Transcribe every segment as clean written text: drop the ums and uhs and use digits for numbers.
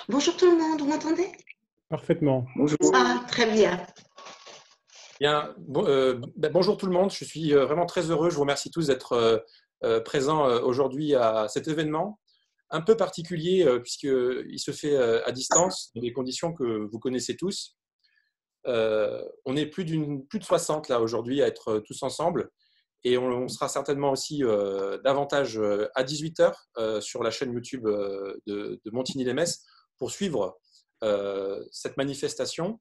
Bonjour tout le monde, vous m'entendez? Parfaitement. Bonjour. Ah, très bien. Bien, bonjour tout le monde, je suis vraiment très heureux, je vous remercie tous d'être présents aujourd'hui à cet événement un peu particulier puisqu'il se fait à distance, dans des conditions que vous connaissez tous. On est plus de 60 là aujourd'hui à être tous ensemble et on sera certainement aussi davantage à 18h sur la chaîne YouTube de Montigny-lès-Metz pour suivre cette manifestation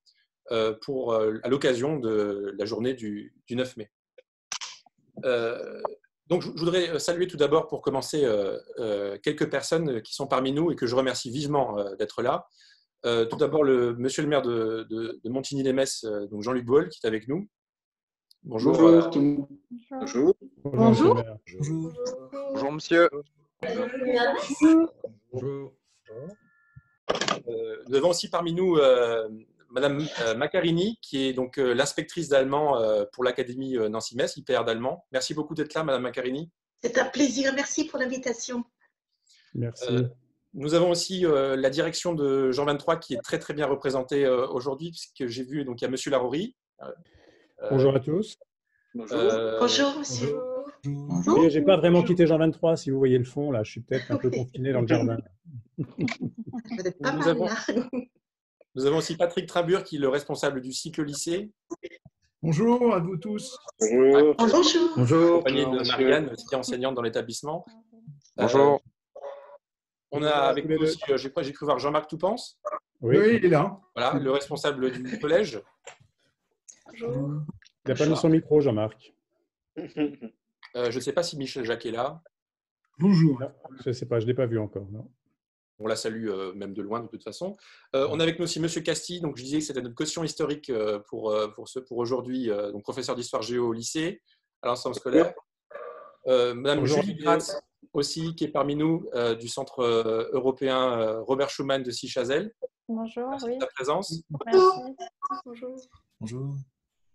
à l'occasion de la journée du 9 mai. Donc, je voudrais saluer tout d'abord, pour commencer, quelques personnes qui sont parmi nous et que je remercie vivement d'être là. Tout d'abord, monsieur le maire de Montigny-lès-Metz, donc Jean-Luc Boel, qui est avec nous. Bonjour. Bonjour tout le monde. Bonjour. Bonjour. Bonjour. Bonjour, monsieur. Bonjour. Nous avons aussi parmi nous Madame Maccarini, qui est donc l'inspectrice d'allemand pour l'Académie Nancy-Metz, IPR d'allemand. Merci beaucoup d'être là, Madame Maccarini. C'est un plaisir, merci pour l'invitation. Merci. Nous avons aussi la direction de Jean 23 qui est très très bien représentée aujourd'hui, puisque j'ai vu, donc il y a Monsieur Larori. Bonjour à tous. Bonjour, monsieur. Vous voyez, j'ai pas vraiment quitté Jean 23, si vous voyez le fond, là, je suis peut-être un peu confiné dans le jardin. Vous êtes pas Nous mal avons- là. Nous avons aussi Patrick Trimbure, qui est le responsable du cycle lycée, Bonjour à vous tous. Bonjour. Bonjour. Bonjour. accompagné de Marianne, qui est enseignante dans l'établissement. Bonjour. On a avec nous aussi, j'ai cru voir Jean-Marc Toupens, Oui, Oui, il est là. voilà, le responsable du collège. il n'a pas mis son micro, Jean-Marc. Je ne sais pas si Michel Jacques est là. Bonjour. Non, je ne sais pas, je ne l'ai pas vu encore. Non. On la salue même de loin de toute façon. On a avec nous aussi Monsieur Castille. Donc je disais que c'était notre caution historique pour aujourd'hui, donc professeur d'histoire géo au lycée, à l'ensemble scolaire. Madame Bonjour. Julie Gratz aussi, qui est parmi nous du Centre européen Robert Schuman de Sichazel. Bonjour, Merci oui, de ta présence. merci. Bonjour. Bonjour.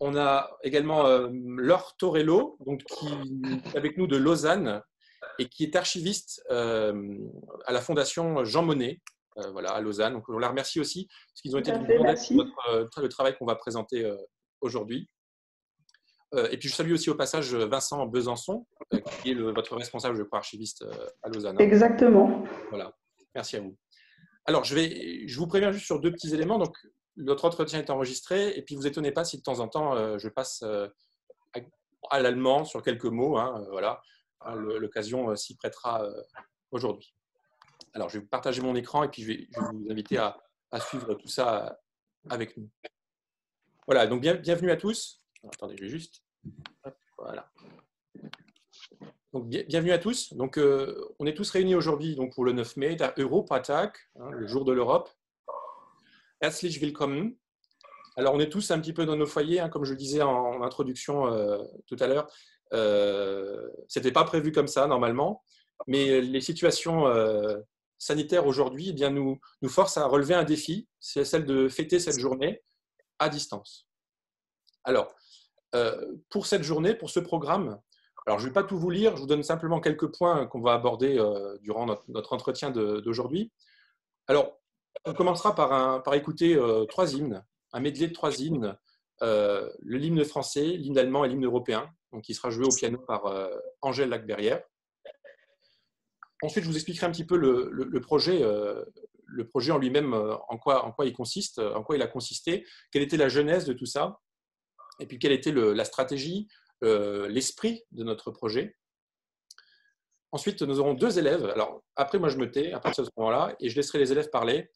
On a également Laure Torello, donc, qui est avec nous de Lausanne et qui est archiviste à la Fondation Jean Monnet, voilà, à Lausanne. Donc, on la remercie aussi, parce qu'ils ont été d'une grande aide pour le travail qu'on va présenter aujourd'hui. Et puis, je salue aussi au passage Vincent Besançon, qui est votre responsable, je crois, archiviste à Lausanne. Exactement. Voilà, merci à vous. Alors, je vous préviens juste sur deux petits éléments. Donc, notre entretien est enregistré, et puis vous étonnez pas si de temps en temps je passe à l'allemand sur quelques mots. Voilà, l'occasion s'y prêtera aujourd'hui. Alors, je vais partager mon écran et puis je vais vous inviter à suivre tout ça avec nous. Voilà, donc bienvenue à tous. Alors, attendez, je vais juste. Hop, voilà. Donc, bienvenue à tous. Donc, on est tous réunis aujourd'hui donc, pour le 9 mai, der Europatag, le jour de l'Europe. Herzlich willkommen. Alors, on est tous un petit peu dans nos foyers, comme je le disais en introduction tout à l'heure. C'était pas prévu comme ça, normalement. Mais les situations sanitaires aujourd'hui nous forcent à relever un défi. C'est celle de fêter cette journée à distance. Alors, pour cette journée, pour ce programme, alors, je ne vais pas tout vous lire, je vous donne simplement quelques points qu'on va aborder durant notre entretien d'aujourd'hui. Alors, on commencera par écouter 3 hymnes, un medley de 3 hymnes, l'hymne français, l'hymne allemand et l'hymne européen, donc qui sera joué au piano par Angèle Lacberrière. Ensuite, je vous expliquerai un petit peu le projet en lui-même, en quoi il consiste, en quoi il a consisté, quelle était la genèse de tout ça, et puis quelle était la stratégie, l'esprit de notre projet. Ensuite, nous aurons 2 élèves. Alors, après, moi, je me tais à partir de ce moment-là et je laisserai les élèves parler.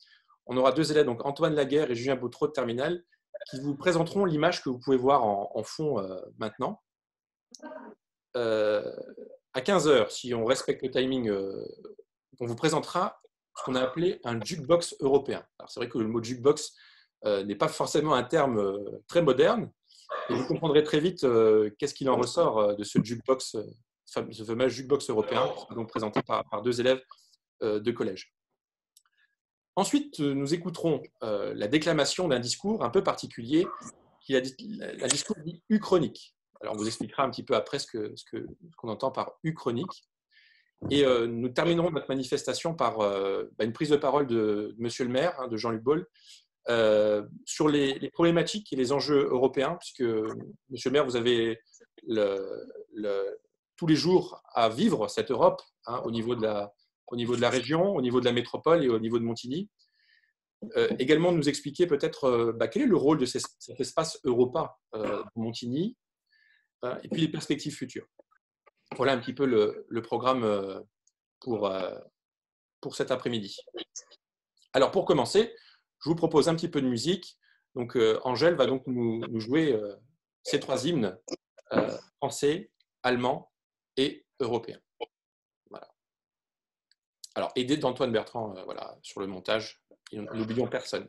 On aura 2 élèves, donc Antoine Laguerre et Julien Boutreau de Terminal, qui vous présenteront l'image que vous pouvez voir en fond maintenant. À 15h, si on respecte le timing, on vous présentera ce qu'on a appelé un jukebox européen. Alors, c'est vrai que le mot jukebox n'est pas forcément un terme très moderne. Et vous comprendrez très vite qu'est-ce qu'il en ressort de ce jukebox, ce fameux jukebox européen, qui est donc présenté par 2 élèves de collège. Ensuite, nous écouterons la déclamation d'un discours un peu particulier, qui est un discours dit uchronique. Alors, on vous expliquera un petit peu après ce qu'on entend par uchronique. Et nous terminerons notre manifestation par une prise de parole de Monsieur le maire, de Jean-Luc Baul, sur les problématiques et les enjeux européens, puisque Monsieur le maire, vous avez tous les jours à vivre cette Europe, au niveau de la région, au niveau de la métropole et au niveau de Montigny. Également nous expliquer peut-être quel est le rôle de cet espace Europa de Montigny, et puis les perspectives futures. Voilà un petit peu le programme pour cet après-midi. Alors pour commencer, je vous propose un petit peu de musique. Donc Angèle va donc nous jouer ces 3 hymnes, français, allemand et européen. Voilà. Alors aidé d'Antoine Bertrand voilà, sur le montage. N'oublions personne.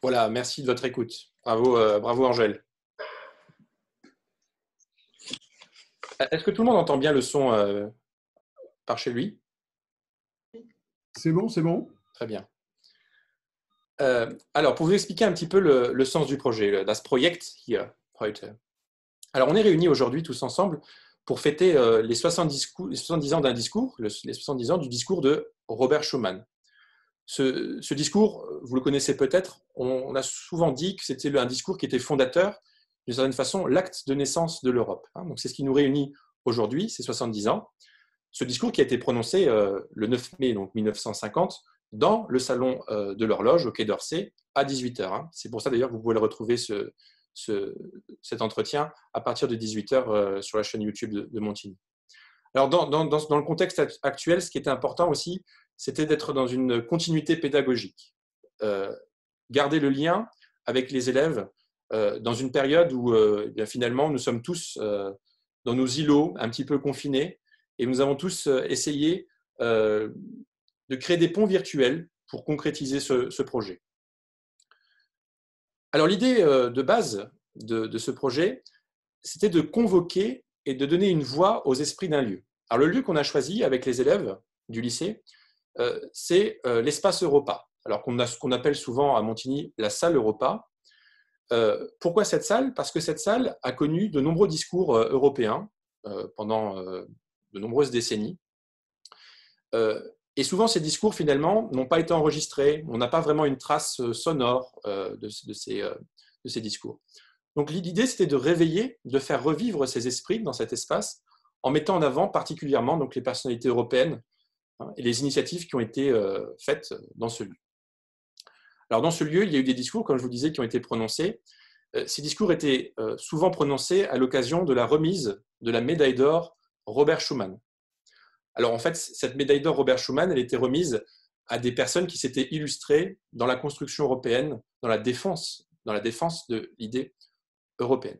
Voilà, merci de votre écoute. Bravo, bravo Angèle. Est-ce que tout le monde entend bien le son par chez lui? C'est bon, c'est bon. Très bien. Alors, pour vous expliquer un petit peu le sens du projet, das Projekt hier, heute. Alors, on est réunis aujourd'hui tous ensemble pour fêter les 70 ans d'un discours, les 70 ans du discours de Robert Schuman. Ce discours, vous le connaissez peut-être, on a souvent dit que c'était un discours qui était fondateur, d'une certaine façon, l'acte de naissance de l'Europe. Donc, c'est ce qui nous réunit aujourd'hui, ces 70 ans. Ce discours qui a été prononcé le 9 mai donc 1950 dans le salon de l'horloge au Quai d'Orsay à 18h. C'est pour ça d'ailleurs que vous pouvez le retrouver cet entretien à partir de 18h sur la chaîne YouTube de Montigny. Alors dans le contexte actuel, ce qui était important aussi, c'était d'être dans une continuité pédagogique. Garder le lien avec les élèves dans une période où bien, finalement nous sommes tous dans nos îlots, un petit peu confinés, et nous avons tous essayé de créer des ponts virtuels pour concrétiser ce projet. Alors l'idée de base de ce projet, c'était de convoquer et de donner une voix aux esprits d'un lieu. Alors le lieu qu'on a choisi avec les élèves du lycée, c'est l'espace Europa, alors ce qu'on appelle souvent à Montigny la salle Europa. Pourquoi cette salle? Parce que cette salle a connu de nombreux discours européens pendant de nombreuses décennies. Et souvent, ces discours, finalement, n'ont pas été enregistrés. On n'a pas vraiment une trace sonore de de ces discours. Donc l'idée, c'était de réveiller, de faire revivre ces esprits dans cet espace, en mettant en avant particulièrement donc, les personnalités européennes et les initiatives qui ont été faites dans ce lieu. Alors dans ce lieu, il y a eu des discours, comme je vous disais, qui ont été prononcés. Ces discours étaient souvent prononcés à l'occasion de la remise de la médaille d'or Robert Schuman. Alors en fait, cette médaille d'or Robert Schuman, elle était remise à des personnes qui s'étaient illustrées dans la construction européenne, dans la défense de l'idée européenne.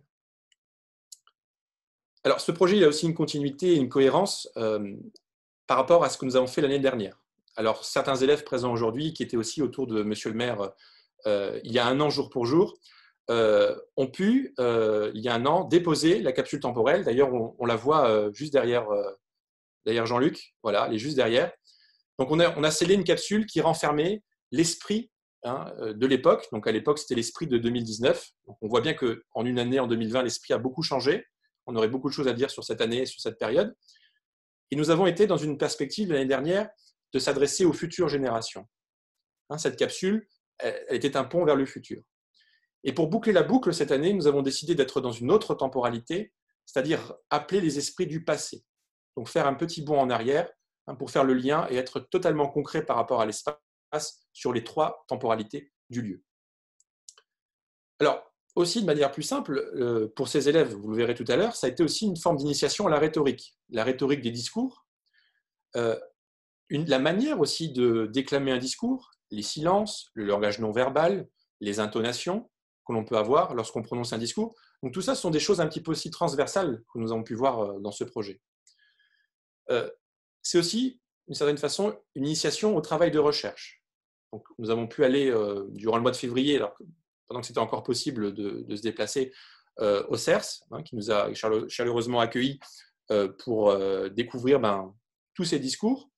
Alors ce projet, il a aussi une continuité et une cohérence par rapport à ce que nous avons fait l'année dernière. Alors certains élèves présents aujourd'hui, qui étaient aussi autour de Monsieur le maire il y a un an jour pour jour, ont pu, il y a un an, déposer la capsule temporelle. D'ailleurs, on la voit juste derrière Jean-Luc. Voilà, elle est juste derrière. Donc, on a scellé une capsule qui renfermait l'esprit de l'époque. Donc, à l'époque, c'était l'esprit de 2019. Donc, on voit bien qu'en une année, en 2020, l'esprit a beaucoup changé. On aurait beaucoup de choses à dire sur cette année et sur cette période. Et nous avons été dans une perspective l'année dernière de s'adresser aux futures générations. Cette capsule, elle était un pont vers le futur. Et pour boucler la boucle cette année, nous avons décidé d'être dans une autre temporalité, c'est-à-dire appeler les esprits du passé. Donc faire un petit bond en arrière pour faire le lien et être totalement concret par rapport à l'espace sur les trois temporalités du lieu. Alors, aussi de manière plus simple, pour ces élèves, vous le verrez tout à l'heure, ça a été aussi une forme d'initiation à la rhétorique des discours, la manière aussi de déclamer un discours, les silences, le langage non verbal, les intonations que l'on peut avoir lorsqu'on prononce un discours. Donc tout ça, ce sont des choses un petit peu aussi transversales que nous avons pu voir dans ce projet. C'est aussi, d'une certaine façon, une initiation au travail de recherche. Donc, nous avons pu aller, durant le mois de février, alors, pendant que c'était encore possible de se déplacer, au CERS, qui nous a chaleureusement accueillis pour découvrir tous ces discours.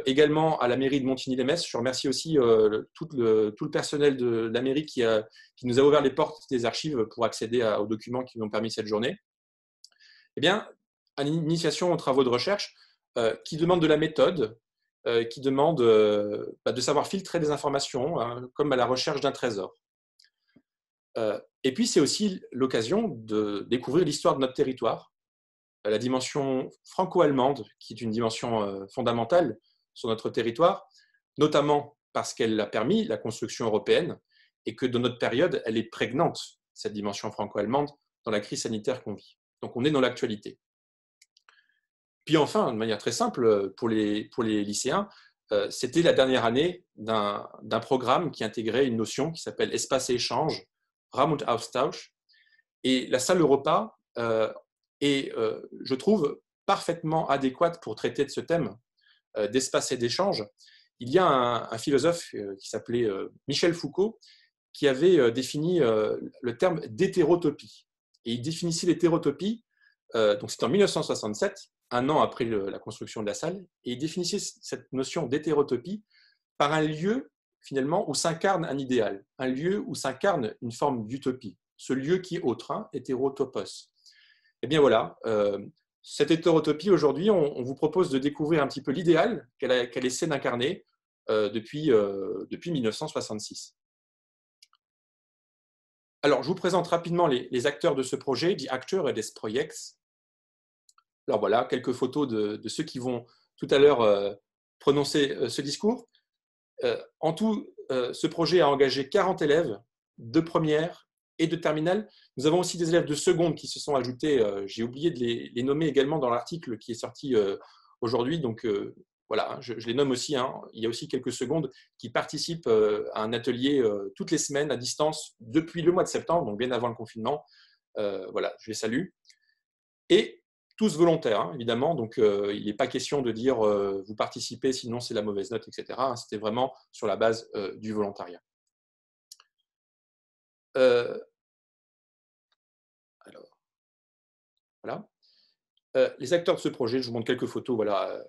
Également à la mairie de Montigny-lès-Metz. Je remercie aussi tout le personnel de la mairie qui nous a ouvert les portes des archives pour accéder aux documents qui nous ont permis cette journée. Eh bien, une initiation aux travaux de recherche qui demande de la méthode, qui demande de savoir filtrer des informations, comme à la recherche d'un trésor. Et puis, c'est aussi l'occasion de découvrir l'histoire de notre territoire, la dimension franco-allemande, qui est une dimension fondamentale sur notre territoire, notamment parce qu'elle a permis la construction européenne et que dans notre période, elle est prégnante, cette dimension franco-allemande, dans la crise sanitaire qu'on vit. Donc, on est dans l'actualité. Puis enfin, de manière très simple, pour les lycéens, c'était la dernière année d'un programme qui intégrait une notion qui s'appelle espace et échange, Raum und Austausch. Et la salle Europa est, je trouve, parfaitement adéquate pour traiter de ce thème d'espace et d'échange. Il y a un philosophe qui s'appelait Michel Foucault qui avait défini le terme d'hétérotopie. Et il définissait l'hétérotopie, donc c'était en 1967, un an après la construction de la salle, et il définissait cette notion d'hétérotopie par un lieu, finalement, où s'incarne un idéal, un lieu où s'incarne une forme d'utopie, ce lieu qui est autre, hétérotopos. Eh bien voilà, cette hétérotopie, aujourd'hui, on vous propose de découvrir un petit peu l'idéal qu'elle essaie d'incarner depuis 1966. Alors, je vous présente rapidement les acteurs de ce projet, die Akteure des Projekts. Alors voilà, quelques photos de ceux qui vont tout à l'heure prononcer ce discours. En tout, ce projet a engagé 40 élèves de première et de terminale. Nous avons aussi des élèves de seconde qui se sont ajoutés. J'ai oublié de les nommer également dans l'article qui est sorti aujourd'hui. Donc voilà, je les nomme aussi. Il y a aussi quelques secondes qui participent à un atelier toutes les semaines à distance depuis le mois de septembre, donc bien avant le confinement. Voilà, je les salue. Et tous volontaires, évidemment, donc il n'est pas question de dire vous participez, sinon c'est la mauvaise note, etc. C'était vraiment sur la base du volontariat. Alors, voilà. Les acteurs de ce projet, je vous montre quelques photos, voilà,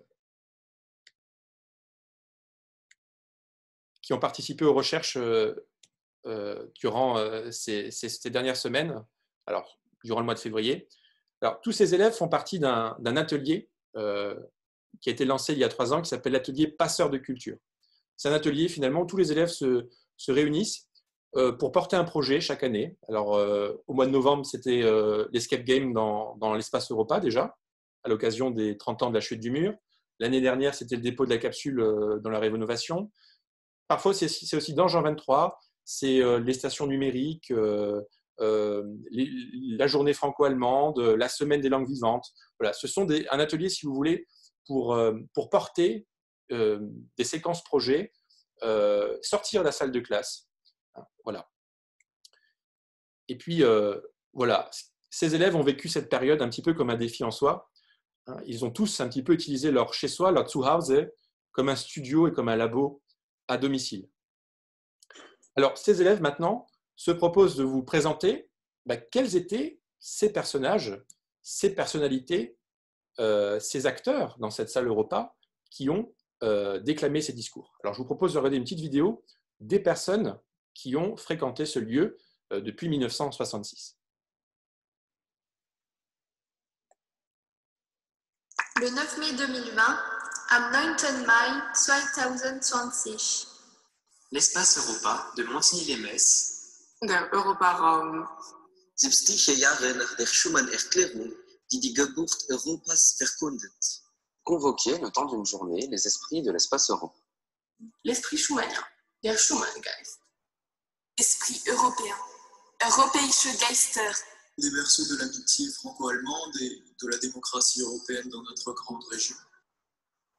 qui ont participé aux recherches durant ces dernières semaines, alors durant le mois de février. Alors, tous ces élèves font partie d'un atelier qui a été lancé il y a 3 ans, qui s'appelle l'atelier Passeurs de culture. C'est un atelier, finalement, où tous les élèves se réunissent pour porter un projet chaque année. Alors, au mois de novembre, c'était l'Escape Game dans l'espace Europa déjà, à l'occasion des 30 ans de la chute du mur. L'année dernière, c'était le dépôt de la capsule dans la rénovation. Parfois, c'est aussi dans Jean 23, c'est les stations numériques, la journée franco-allemande, la semaine des langues vivantes. Voilà, ce sont un atelier, si vous voulez, pour porter des séquences projets, sortir de la salle de classe. Voilà. Et puis, voilà, ces élèves ont vécu cette période un petit peu comme un défi en soi. Ils ont tous un petit peu utilisé leur chez-soi, leur Zuhause, comme un studio et comme un labo à domicile. Alors, ces élèves, maintenant, se proposent de vous présenter quels étaient ces personnages, ces personnalités, ces acteurs dans cette salle Europa qui ont déclamé ces discours. Alors, je vous propose de regarder une petite vidéo des personnes qui ont fréquenté ce lieu depuis 1966. Le 9 mai 2020, am 9. Mai 2020. L'espace Europa de Montigny-les-Metz. Der Europaraum. 70 Jahre nach der Schuman-Erklärung, die die Geburt Europas verkündet. Convoquer le temps d'une journée les esprits de l'espace Europa. L'esprit schumannien. Der Schumann-Geist. Esprit européen. Europäische Geister. Les berceaux de l'amitié franco-allemande et de la démocratie européenne dans notre grande région.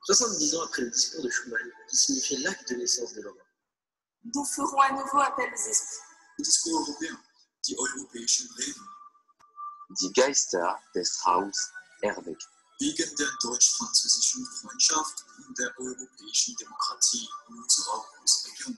70 ans après le discours de Schuman, qui signifiait l'acte de naissance de l'Europe. Nous ferons à nouveau appel aux esprits. Le discours européen, die europäischen Reden. Die Geister des Haus Erweg. Wegen der deutsch-französischen Freundschaft und der europäischen Demokratie unserer Großregion.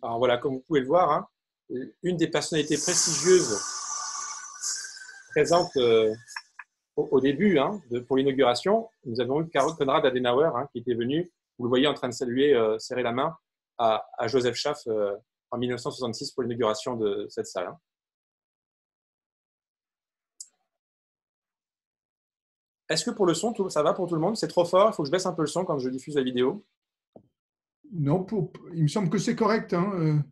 Alors voilà, comme vous pouvez le voir, hein, une des personnalités prestigieuses présentes au début pour l'inauguration, nous avons eu Konrad Adenauer qui était venu, vous le voyez en train de saluer, serrer la main à Joseph Schaff en 1966 pour l'inauguration de cette salle. Est-ce que pour le son, ça va pour tout le monde? C'est trop fort? Il faut que je baisse un peu le son quand je diffuse la vidéo. Non, il me semble que c'est correct.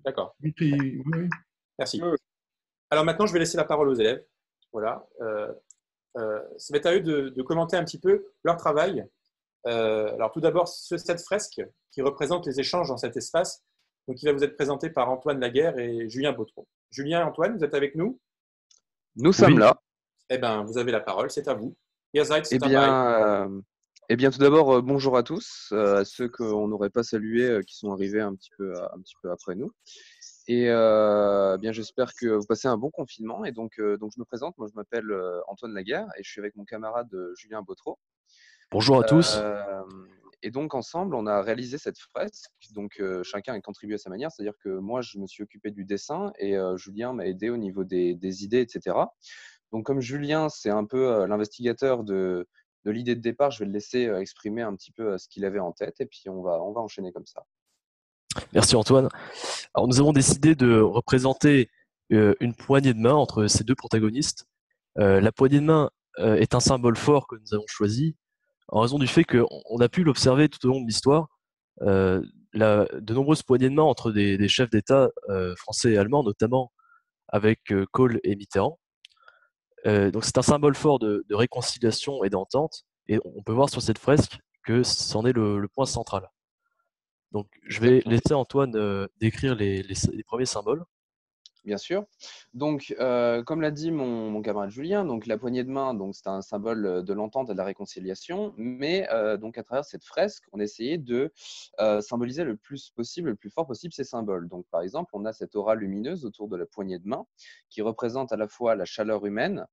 D'accord. Oui. Merci. Alors maintenant, je vais laisser la parole aux élèves. Voilà. Ça va être à eux de commenter un petit peu leur travail. Alors tout d'abord, cette fresque qui représente les échanges dans cet espace. Donc, il va vous être présenté par Antoine Laguerre et Julien Bautreau. Julien et Antoine, vous êtes avec nous? Nous sommes là. Eh bien, vous avez la parole, c'est à vous. Eh bien, tout d'abord, bonjour à tous, à ceux qu'on n'aurait pas salués, qui sont arrivés un petit peu après nous. Et bien, j'espère que vous passez un bon confinement. Et donc je me présente, moi je m'appelle Antoine Laguerre et je suis avec mon camarade Julien Bautreau. Bonjour à tous. Et donc ensemble, on a réalisé cette fresque. Donc chacun a contribué à sa manière, c'est-à-dire que moi je me suis occupé du dessin et Julien m'a aidé au niveau des idées, etc. Donc comme Julien, c'est un peu l'investigateur de l'idée de départ, je vais le laisser exprimer un petit peu ce qu'il avait en tête et puis on va enchaîner comme ça. Merci Antoine. Alors, nous avons décidé de représenter une poignée de main entre ces deux protagonistes. La poignée de main est un symbole fort que nous avons choisi en raison du fait qu'on a pu l'observer tout au long de l'histoire. De nombreuses poignées de main entre des chefs d'État français et allemands, notamment avec Kohl et Mitterrand. Donc c'est un symbole fort de réconciliation et d'entente, et on peut voir sur cette fresque que c'en est le point central. Donc je vais laisser Antoine décrire les premiers symboles. Bien sûr. Donc, comme l'a dit mon camarade Julien, donc la poignée de main, donc c'est un symbole de l'entente et de la réconciliation. Mais donc à travers cette fresque, on a essayé de symboliser le plus possible, le plus fort possible ces symboles. Donc, par exemple, on a cette aura lumineuse autour de la poignée de main qui représente à la fois la chaleur humaine,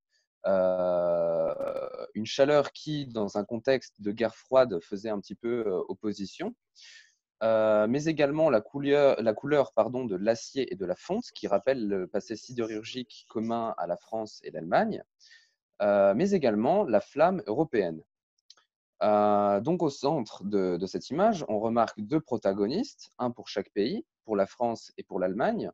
une chaleur qui, dans un contexte de guerre froide, faisait un petit peu opposition. Mais également la couleur de l'acier et de la fonte, qui rappelle le passé sidérurgique commun à la France et l'Allemagne, mais également la flamme européenne. Donc au centre de cette image, on remarque deux protagonistes, un pour chaque pays, pour la France et pour l'Allemagne.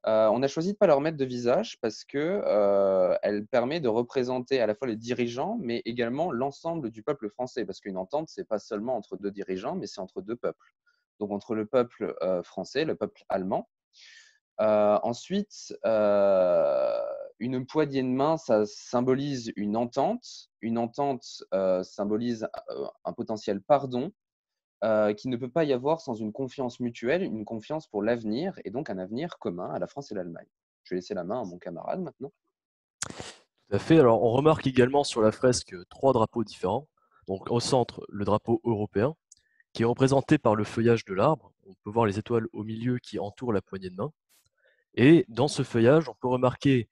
On a choisi de ne pas leur mettre de visage parce qu'elle permet de représenter à la fois les dirigeants, mais également l'ensemble du peuple français, parce qu'une entente, ce n'est pas seulement entre deux dirigeants, mais c'est entre deux peuples. Donc entre le peuple français, le peuple allemand. Ensuite, une poignée de main, ça symbolise une entente. Une entente symbolise un potentiel pardon qui ne peut pas y avoir sans une confiance mutuelle, une confiance pour l'avenir et donc un avenir commun à la France et l'Allemagne. Je vais laisser la main à mon camarade maintenant. Tout à fait. Alors, on remarque également sur la fresque 3 drapeaux différents. Donc, au centre, le drapeau européen, qui est représenté par le feuillage de l'arbre. On peut voir les étoiles au milieu qui entourent la poignée de main. Et dans ce feuillage, on peut remarquer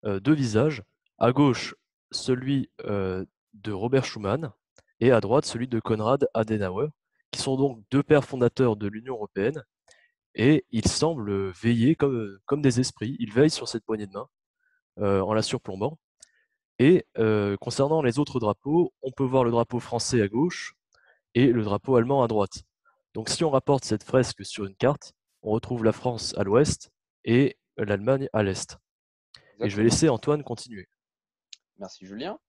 deux visages. À gauche, celui de Robert Schuman et à droite, celui de Konrad Adenauer, qui sont donc deux pères fondateurs de l'Union européenne. Et ils semblent veiller comme des esprits. Ils veillent sur cette poignée de main en la surplombant. Et concernant les autres drapeaux, on peut voir le drapeau français à gauche et le drapeau allemand à droite. Donc si on rapporte cette fresque sur une carte, on retrouve la France à l'ouest et l'Allemagne à l'est. Et je vais laisser Antoine continuer. Merci Julien.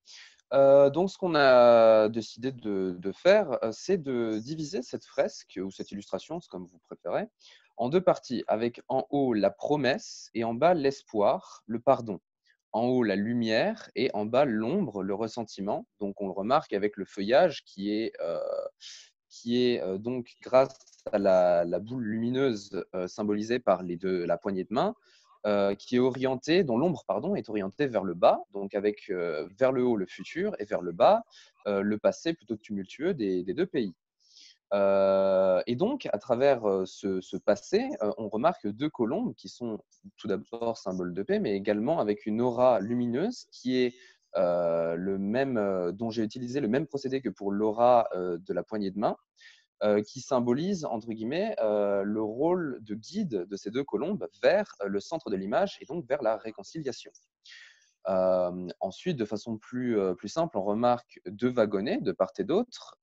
Donc ce qu'on a décidé de faire, c'est de diviser cette fresque ou cette illustration, c'est comme vous préférez, en deux parties, avec en haut la promesse et en bas l'espoir, le pardon. En haut la lumière et en bas l'ombre, le ressentiment. Donc on le remarque avec le feuillage qui est donc grâce à la boule lumineuse symbolisée par la poignée de main, qui est orientée, dont l'ombre est orientée vers le bas, donc avec vers le haut le futur et vers le bas le passé plutôt tumultueux des deux pays. Et donc, à travers ce passé, on remarque deux colombes qui sont tout d'abord symboles de paix, mais également avec une aura lumineuse qui est dont j'ai utilisé le même procédé que pour l'aura de la poignée de main, qui symbolise, entre guillemets, le rôle de guide de ces deux colombes vers le centre de l'image et donc vers la réconciliation. Ensuite, de façon plus simple, on remarque deux wagonnets de part et d'autre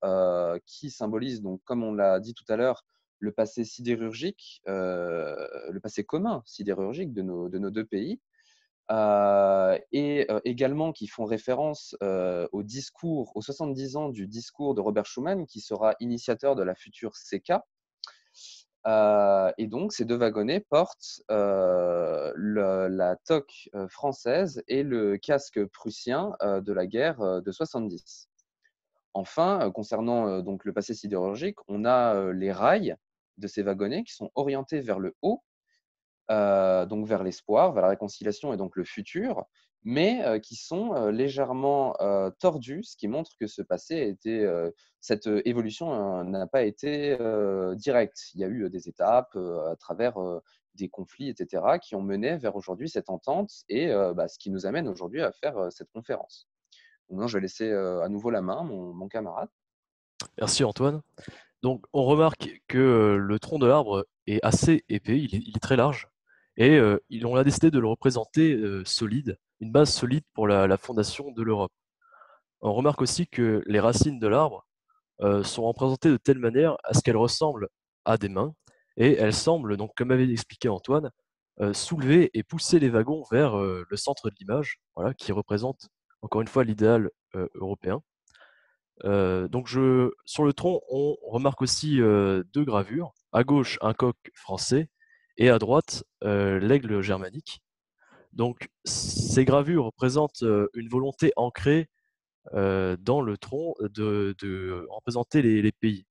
qui symbolisent, donc, comme on l'a dit tout à l'heure, le passé sidérurgique, le passé commun sidérurgique de nos deux pays, et également qui font référence aux 70 ans du discours de Robert Schuman, qui sera initiateur de la future CECA. Et donc, ces deux wagonnets portent la toque française et le casque prussien de la guerre de 70. Enfin, concernant donc le passé sidérurgique, on a les rails de ces wagonnets qui sont orientés vers le haut, donc vers l'espoir, vers la réconciliation et donc le futur, mais qui sont légèrement tordus, ce qui montre que ce passé a été, cette évolution n'a pas été directe. Il y a eu des étapes à travers des conflits, etc., qui ont mené vers aujourd'hui cette entente et ce qui nous amène aujourd'hui à faire cette conférence. Donc, je vais laisser à nouveau la main à mon camarade. Merci Antoine. Donc on remarque que le tronc de l'arbre est assez épais, il est très large, et on a décidé de le représenter solide, une base solide pour la fondation de l'Europe. On remarque aussi que les racines de l'arbre sont représentées de telle manière à ce qu'elles ressemblent à des mains, et elle semble, donc, comme avait expliqué Antoine, soulever et pousser les wagons vers le centre de l'image, voilà, qui représente encore une fois l'idéal européen. Donc sur le tronc, on remarque aussi deux gravures. À gauche, un coq français et à droite, l'aigle germanique. Donc ces gravures représentent une volonté ancrée dans le tronc de représenter les pays.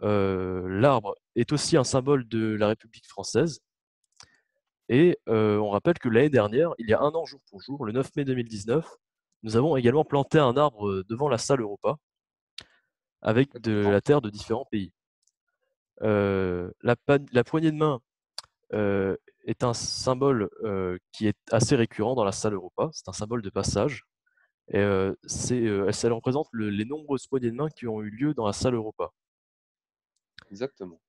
L'arbre est aussi un symbole de la République française. Et on rappelle que l'année dernière, il y a un an jour pour jour, le 9 mai 2019, nous avons également planté un arbre devant la salle Europa avec de la terre de différents pays. La poignée de main est un symbole qui est assez récurrent dans la salle Europa. C'est un symbole de passage. Et elle représente les nombreuses poignées de main qui ont eu lieu dans la salle Europa. Exactement.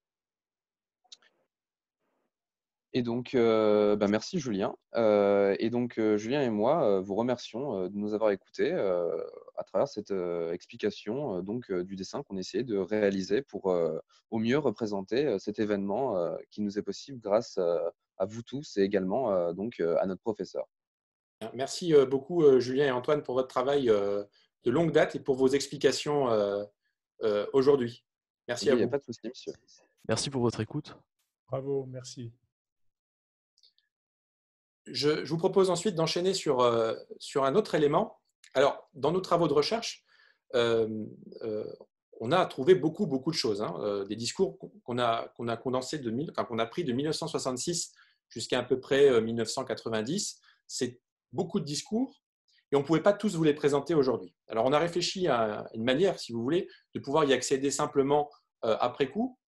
Et donc, merci Julien. Et donc, Julien et moi vous remercions de nous avoir écoutés à travers cette explication du dessin qu'on essayait de réaliser pour au mieux représenter cet événement qui nous est possible grâce à vous tous et également à notre professeur. Merci beaucoup Julien et Antoine pour votre travail de longue date et pour vos explications aujourd'hui. Merci à vous. Il n'y a pas de souci, monsieur. Merci pour votre écoute. Bravo, merci. Je vous propose ensuite d'enchaîner sur un autre élément. Alors, dans nos travaux de recherche, on a trouvé beaucoup de choses. Des discours qu'on a condensés, qu'on a pris de 1966 jusqu'à à peu près 1990. C'est beaucoup de discours et on ne pouvait pas tous vous les présenter aujourd'hui. Alors, on a réfléchi à une manière, si vous voulez, de pouvoir y accéder simplement après coup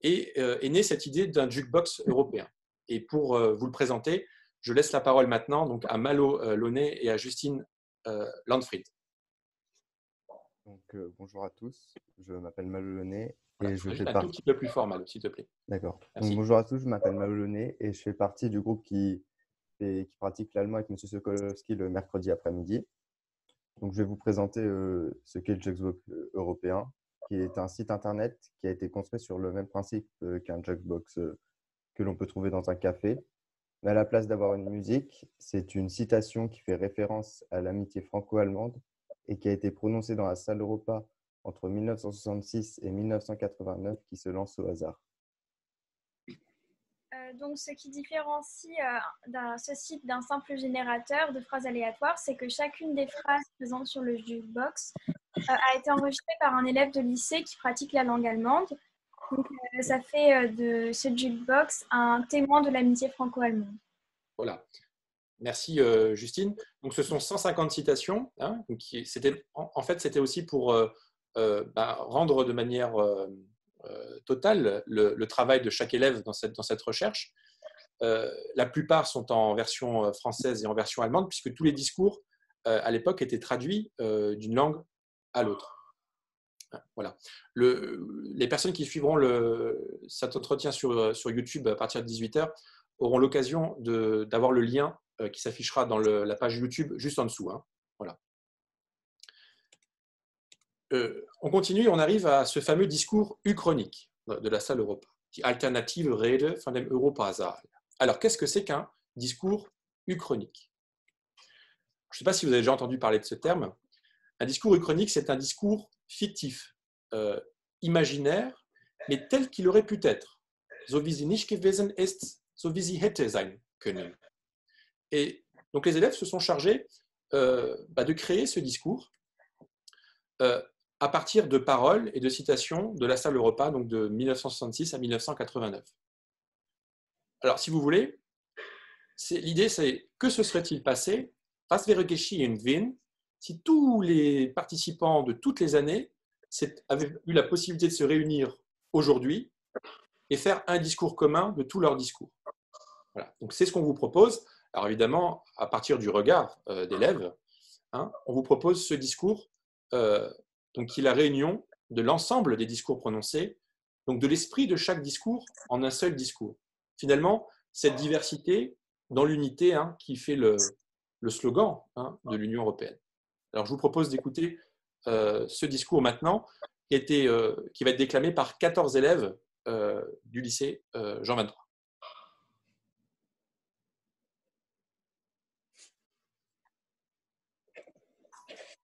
et est née cette idée d'un jukebox européen. Et pour vous le présenter, je laisse la parole maintenant donc, à Malo Launay et à Justine Landfried. Donc, bonjour à tous, je m'appelle Malo Launay et je fais un tout petit peu plus fort, Malo, s'il te plaît. D'accord. Donc, bonjour à tous, je m'appelle Malo Launay et je fais partie du groupe qui pratique l'allemand avec M. Sokolowski le mercredi après-midi. Donc, je vais vous présenter ce qu'est le Jukebox européen, qui est un site internet qui a été construit sur le même principe qu'un Jukebox que l'on peut trouver dans un café. Mais à la place d'avoir une musique, c'est une citation qui fait référence à l'amitié franco-allemande et qui a été prononcée dans la salle Europa entre 1966 et 1989 qui se lance au hasard. Donc, ce qui différencie ce site d'un simple générateur de phrases aléatoires, c'est que chacune des phrases présentes sur le jukebox a été enregistrée par un élève de lycée qui pratique la langue allemande. Donc, ça fait de ce jukebox un témoin de l'amitié franco-allemande. Voilà. Merci Justine. Donc, ce sont 150 citations. Donc, en fait, c'était aussi pour rendre de manière totale le travail de chaque élève dans cette recherche. La plupart sont en version française et en version allemande, puisque tous les discours, à l'époque, étaient traduits d'une langue à l'autre. Voilà. Les personnes qui suivront cet entretien sur YouTube à partir de 18h auront l'occasion d'avoir le lien qui s'affichera dans la page YouTube juste en dessous. Voilà. On continue, on arrive à ce fameux discours uchronique de la salle Europa, die alternative Rede von dem Europasaal. Alors, qu'est-ce que c'est qu'un discours uchronique? Je ne sais pas si vous avez déjà entendu parler de ce terme. Un discours uchronique, c'est un discours fictif, imaginaire, mais tel qu'il aurait pu être. So wie sie nicht gewesen ist, so wie sie hätte sein können. Et donc les élèves se sont chargés de créer ce discours à partir de paroles et de citations de la salle Europa, donc de 1966 à 1989. Alors, si vous voulez, l'idée c'est que se serait-il passé, was wäre geschehen wenn, si tous les participants de toutes les années avaient eu la possibilité de se réunir aujourd'hui et faire un discours commun de tous leurs discours. Voilà. Donc, c'est ce qu'on vous propose. Alors, évidemment, à partir du regard d'élèves, on vous propose ce discours donc, qui est la réunion de l'ensemble des discours prononcés, donc de l'esprit de chaque discours en un seul discours. Finalement, cette diversité dans l'unité qui fait le slogan de l'Union européenne. Alors, je vous propose d'écouter ce discours maintenant qui va être déclamé par 14 élèves du lycée Jean 23.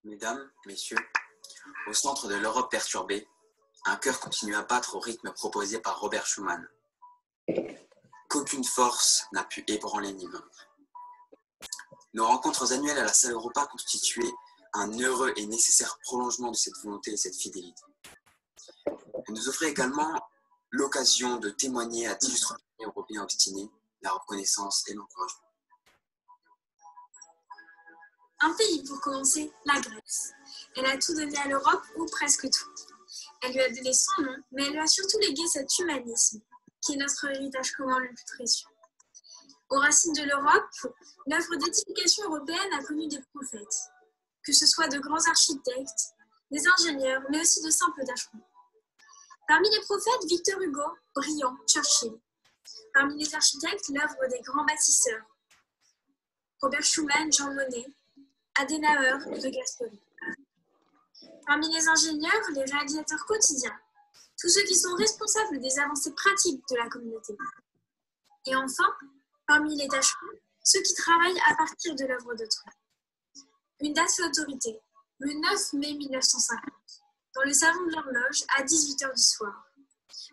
Mesdames, Messieurs, au centre de l'Europe perturbée, un cœur continue à battre au rythme proposé par Robert Schuman, qu'aucune force n'a pu ébranler ni vaincre. Nos rencontres annuelles à la salle Europa constituaient un heureux et nécessaire prolongement de cette volonté et cette fidélité. Elles nous offraient également l'occasion de témoigner à d'illustres Européens obstinés la reconnaissance et l'encouragement. Un pays pour commencer, la Grèce. Elle a tout donné à l'Europe, ou presque tout. Elle lui a donné son nom, mais elle lui a surtout légué cet humanisme, qui est notre héritage commun le plus précieux. Aux racines de l'Europe, l'œuvre d'édification européenne a connu des prophètes, que ce soit de grands architectes, des ingénieurs, mais aussi de simples tâcherons. Parmi les prophètes, Victor Hugo, brillant, Churchill. Parmi les architectes, l'œuvre des grands bâtisseurs, Robert Schuman, Jean Monnet, Adenauer, de Gasperi. Parmi les ingénieurs, les réalisateurs quotidiens, tous ceux qui sont responsables des avancées pratiques de la communauté. Et enfin, parmi les tâcherons, ceux qui travaillent à partir de l'œuvre d'autrui. Une date fait autorité, le 9 mai 1950, dans le salon de l'horloge à 18h du soir.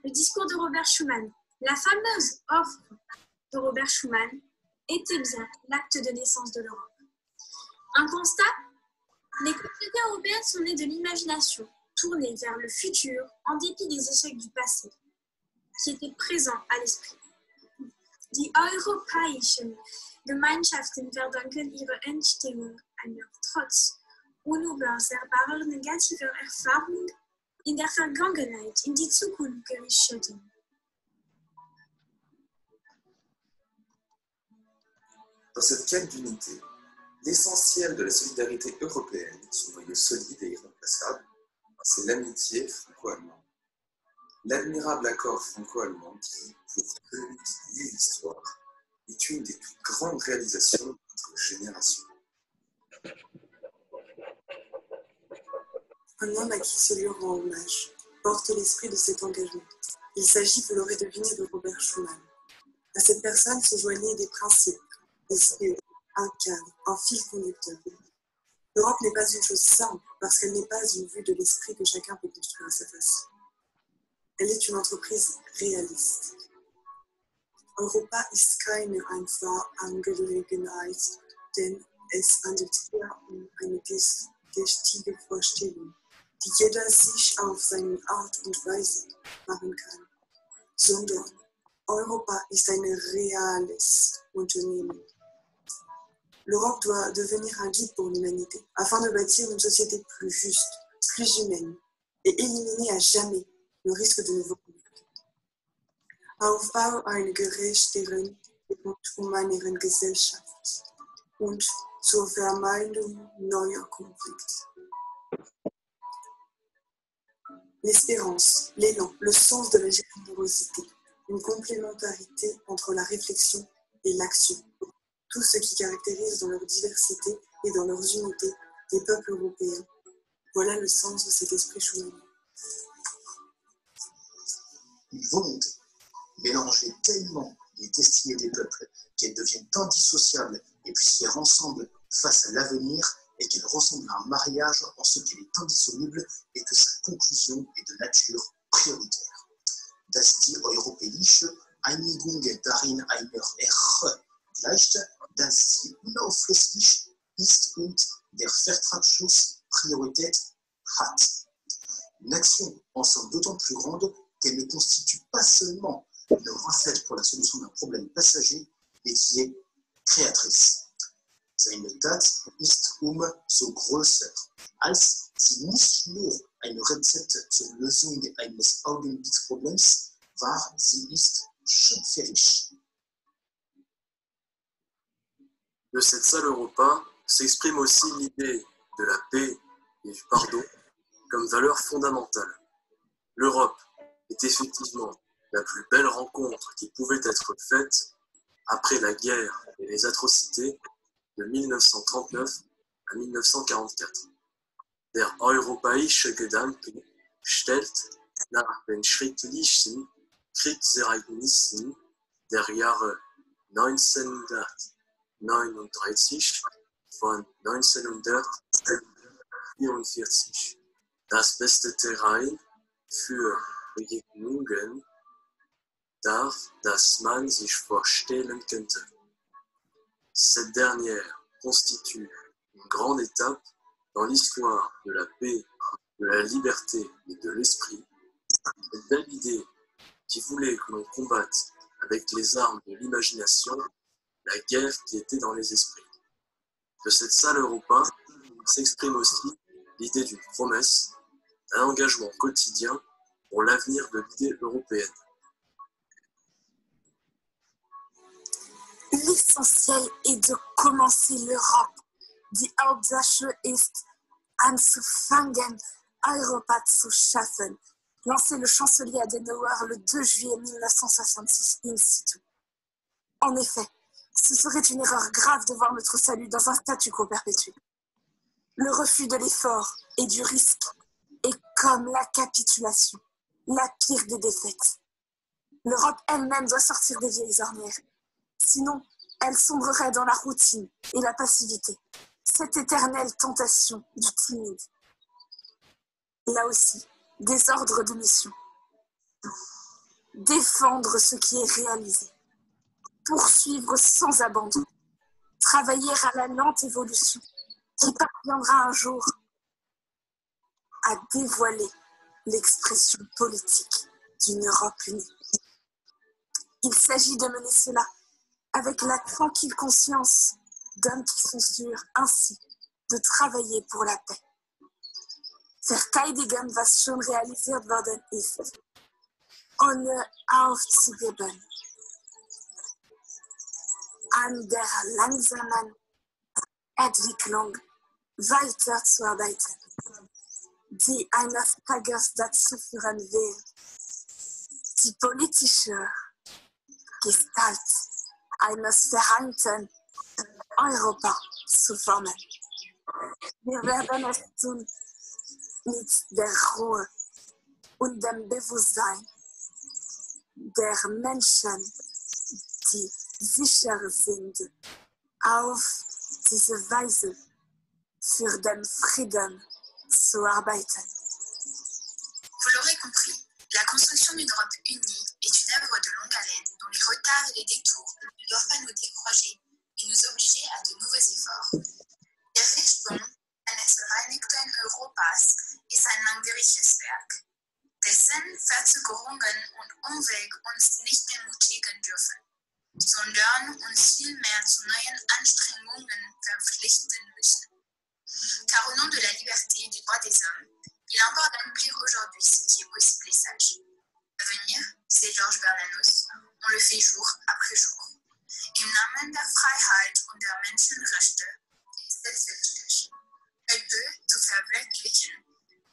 Le discours de Robert Schuman, la fameuse offre de Robert Schuman, était bien l'acte de naissance de l'Europe. Un constat, les communautés européennes sont nées de l'imagination, tournées vers le futur en dépit des échecs du passé, qui étaient présents à l'esprit. Die europäischen Gemeinschaften verdanken ihre Entstehung einer trotz unübersehbarer negativer Erfahrung in der Vergangenheit in die Zukunft gerichteten. Dans cette quête d'unité, l'essentiel de la solidarité européenne, son noyau solide et irremplaçable, c'est l'amitié franco-allemande. L'admirable accord franco-allemand qui, pour remuer l'histoire, est une des plus grandes réalisations de notre génération. Un homme à qui celui rend hommage porte l'esprit de cet engagement. Il s'agit, vous l'aurez deviné, de Robert Schuman. À cette personne se joignaient des principes, des idéaux, un cadre, un fil conducteur. L'Europe n'est pas une chose simple parce qu'elle n'est pas une vue de l'esprit que chacun peut construire à sa façon. Elle est une entreprise réaliste. Europa ist keine einfache Angelegenheit, denn es handelt hier eine geistige Vorstellung, die jeder sich auf seine Art und Weise machen kann. Sondern Europa ist ein reales Unternehmen. L'Europe doit devenir un guide pour l'humanité, afin de bâtir une société plus juste, plus humaine, et éliminer à jamais le risque de nouveaux conflits. Aufbau einer gerechteren und humaneren Gesellschaft und zur Vermeidung neuer Konflikte. L'espérance, l'élan, le sens de la générosité, une complémentarité entre la réflexion et l'action. Tout ce qui caractérise dans leur diversité et dans leurs unités les peuples européens. Voilà le sens de cet esprit schumanien. Une volonté, mélanger tellement les destinées des peuples qu'elles deviennent indissociables et puissent faire ensemble face à l'avenir et qu'elles ressemblent à un mariage en ce qu'elle est indissoluble et que sa conclusion est de nature prioritaire. Das die europäische Einigung darin einer gleicht, dass sie unauflöslich ist und der Vertragsschluss Priorität hat. Une action en somme d'autant plus grande qu'elle ne constitue pas seulement une recette pour la solution d'un problème passager, mais qui est créatrice. Seine Tat ist so größer, als sie nicht nur ein Rezept zur Lösung eines Augenblicksproblems war, sie ist schöpferisch. De cette salle Europa s'exprime aussi l'idée de la paix et du pardon comme valeur fondamentale. L'Europe est effectivement la plus belle rencontre qui pouvait être faite après la guerre et les atrocités de 1939 à 1944. Der europäische Gedanke stellt nach den schrecklichen Kriegsereignissen der Jahre 1939 von 1944 das beste Terrain für Begegnungen dar, das man sich vorstellen könnte. Cette dernière constitue une grande étape dans l'histoire de la paix, de la liberté et de l'esprit. Cette belle idée qui voulait que l'on combatte avec les armes de l'imagination la guerre qui était dans les esprits. De cette salle Europa s'exprime aussi l'idée d'une promesse, d'un engagement quotidien pour l'avenir de l'idée européenne. L'essentiel est de commencer l'Europe. Die Hauptsache ist, anzufangen, Europa zu schaffen. Lancé le chancelier Adenauer le 2 juillet 1966 in situ. En effet, ce serait une erreur grave de voir notre salut dans un statu quo perpétuel. Le refus de l'effort et du risque est comme la capitulation, la pire des défaites. L'Europe elle-même doit sortir des vieilles ornières. Sinon, elle sombrerait dans la routine et la passivité, cette éternelle tentation du timide. Là aussi, des ordres de mission. Défendre ce qui est réalisé. Poursuivre sans abandon. Travailler à la lente évolution qui parviendra un jour à dévoiler l'expression politique d'une Europe unie. Il s'agit de mener cela avec la tranquille conscience d'hommes qui sont sûrs ainsi de travailler pour la paix. Verteidigen, was schon realisiert worden ist, ohne aufzugeben, an der langsamen Entwicklung weiterzuarbeiten, die eines Tages dazu führen wird, die politische Gestalt eines vereinten Europa zu formen. Wir werden es tun mit der Ruhe und dem Bewusstsein der Menschen, die sicher sind, auf diese Weise für den Frieden zu arbeiten. Vous l'aurez compris, la construction d'une Europe unie est une œuvre de longue haleine dont les retards et les détours ne doivent pas nous décourager et nous obliger à de nouveaux efforts. Der Richtung eines vereinigten Europas ist ein langwieriges Werk, dessen Verzögerungen und Umweg uns nicht entmutigen dürfen, sondern uns vielmehr zu neuen Anstrengungen verpflichten müssen. Car au nom de la liberté et des droits des hommes, il importe d'accomplir aujourd'hui ce qui est possible et sage. L'avenir, c'est Georges Bernanos. On le fait jour après jour. Im Namen der Freiheit und der Menschenrechte ist es wichtig, heute zu verwirklichen,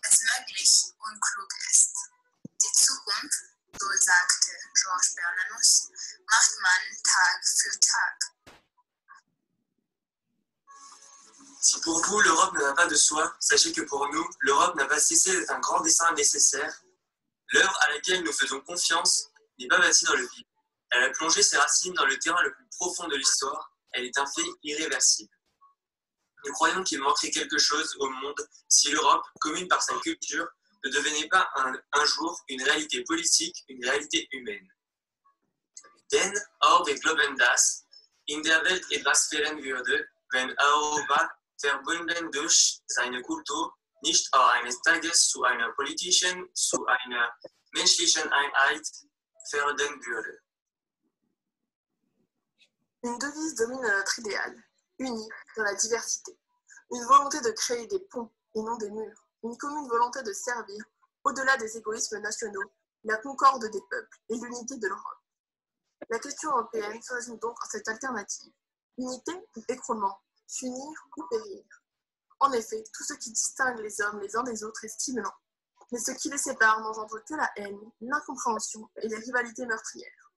was möglich und klug ist. Die Zukunft, so sagte Georges Bernanos, macht man Tag für Tag. Si pour vous, l'Europe ne va pas de soi, sachez que pour nous, l'Europe n'a pas cessé d'être un grand dessein nécessaire. L'œuvre à laquelle nous faisons confiance n'est pas bâtie dans le vide. Elle a plongé ses racines dans le terrain le plus profond de l'histoire. Elle est un fait irréversible. Nous croyons qu'il manquerait quelque chose au monde si l'Europe, commune par sa culture, ne devenait pas un jour une réalité politique, une réalité humaine. Denn auch wir glauben, dass in der Welt etwas fehlen würde, wenn Europa verbunden durch seine Kultur nicht auch eines Tages zu einer politischen, zu einer menschlichen Einheit werden würde. Une devise domine notre idéal, unie dans la diversité. Une volonté de créer des ponts et non des murs. Une commune volonté de servir, au-delà des égoïsmes nationaux, la concorde des peuples et l'unité de l'Europe. La question européenne se résume donc en cette alternative. Unité ou écroulement, s'unir ou périr. En effet, tout ce qui distingue les hommes les uns des autres est stimulant. Mais ce qui les sépare n'engendre que la haine, l'incompréhension et les rivalités meurtrières.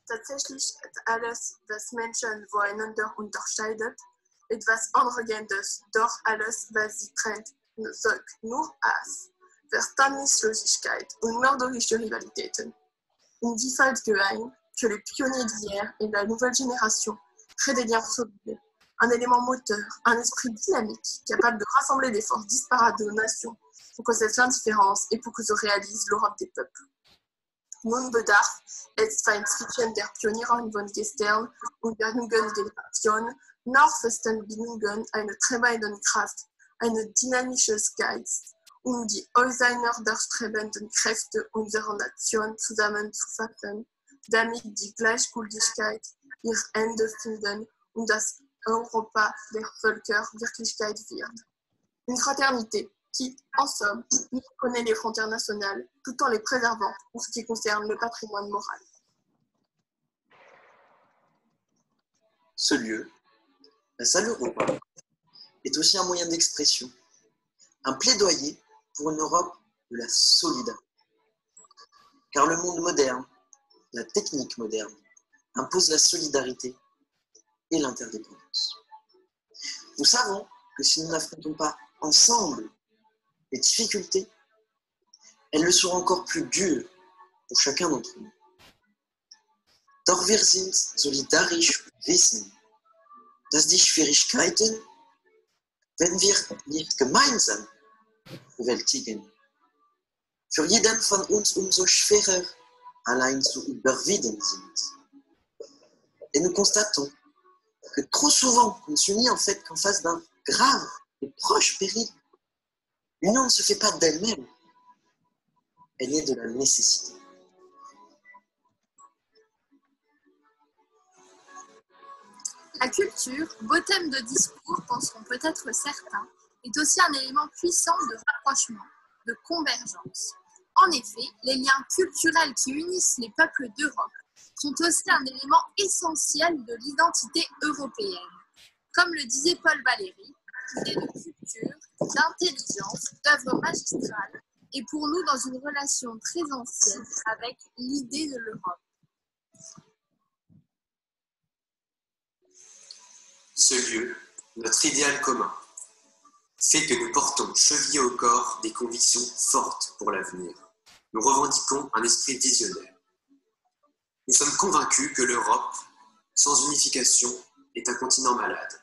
Tatsächlich ist alles, was Menschen voneinander unterscheidet, etwas Anregendes, doch alles, was sie trennt, sorgt nur Hass, Verständnislosigkeit und mörderische Rivalitäten. une Vielfalt geeint, que les pionniers d'hier et de la nouvelle génération créent des liens solides, un élément moteur, un esprit dynamique, capable de rassembler des forces disparates de nos nations pour que cesse l'indifférence et pour que se réalise l'Europe des peuples. Nun bedarf es Feindswitchen der Pioniere von gestern und der jungen Generation noch festen Bindungen eine treibende Kraft, eine dynamische Geist, die auseinanderstrebenden Kräfte unserer Nation zusammenzufassen, damit die Gleichgültigkeit ihr Ende finden und das Europa der Völker Wirklichkeit wird. Une fraternité qui, en somme, connaît les frontières nationales tout en les préservant en ce qui concerne le patrimoine moral. Ce lieu, la salle Europa, est aussi un moyen d'expression, un plaidoyer pour une Europe de la solidarité. Car le monde moderne, la technique moderne, impose la solidarité et l'interdépendance. Nous savons que si nous n'affrontons pas ensemble les difficultés, elles le seront encore plus dures pour chacun d'entre nous. Doch wir sind solidarisch und wissen, dass die Schwierigkeiten, wenn wir nicht gemeinsam bewältigen, für jeden von uns umso schwerer allein zu überwinden sind. Et nous constatons que trop souvent, on ne s'unit en fait qu'en face d'un grave et proche péril. L'union ne se fait pas d'elle-même, elle est de la nécessité. La culture, beau thème de discours, penseront peut-être certains, est aussi un élément puissant de rapprochement, de convergence. En effet, les liens culturels qui unissent les peuples d'Europe sont aussi un élément essentiel de l'identité européenne. Comme le disait Paul Valéry, l'idée de culture, d'intelligence, d'œuvre magistrale est pour nous dans une relation très ancienne avec l'idée de l'Europe. Ce lieu, notre idéal commun, fait que nous portons chevillés au corps des convictions fortes pour l'avenir. Nous revendiquons un esprit visionnaire. Nous sommes convaincus que l'Europe, sans unification, est un continent malade.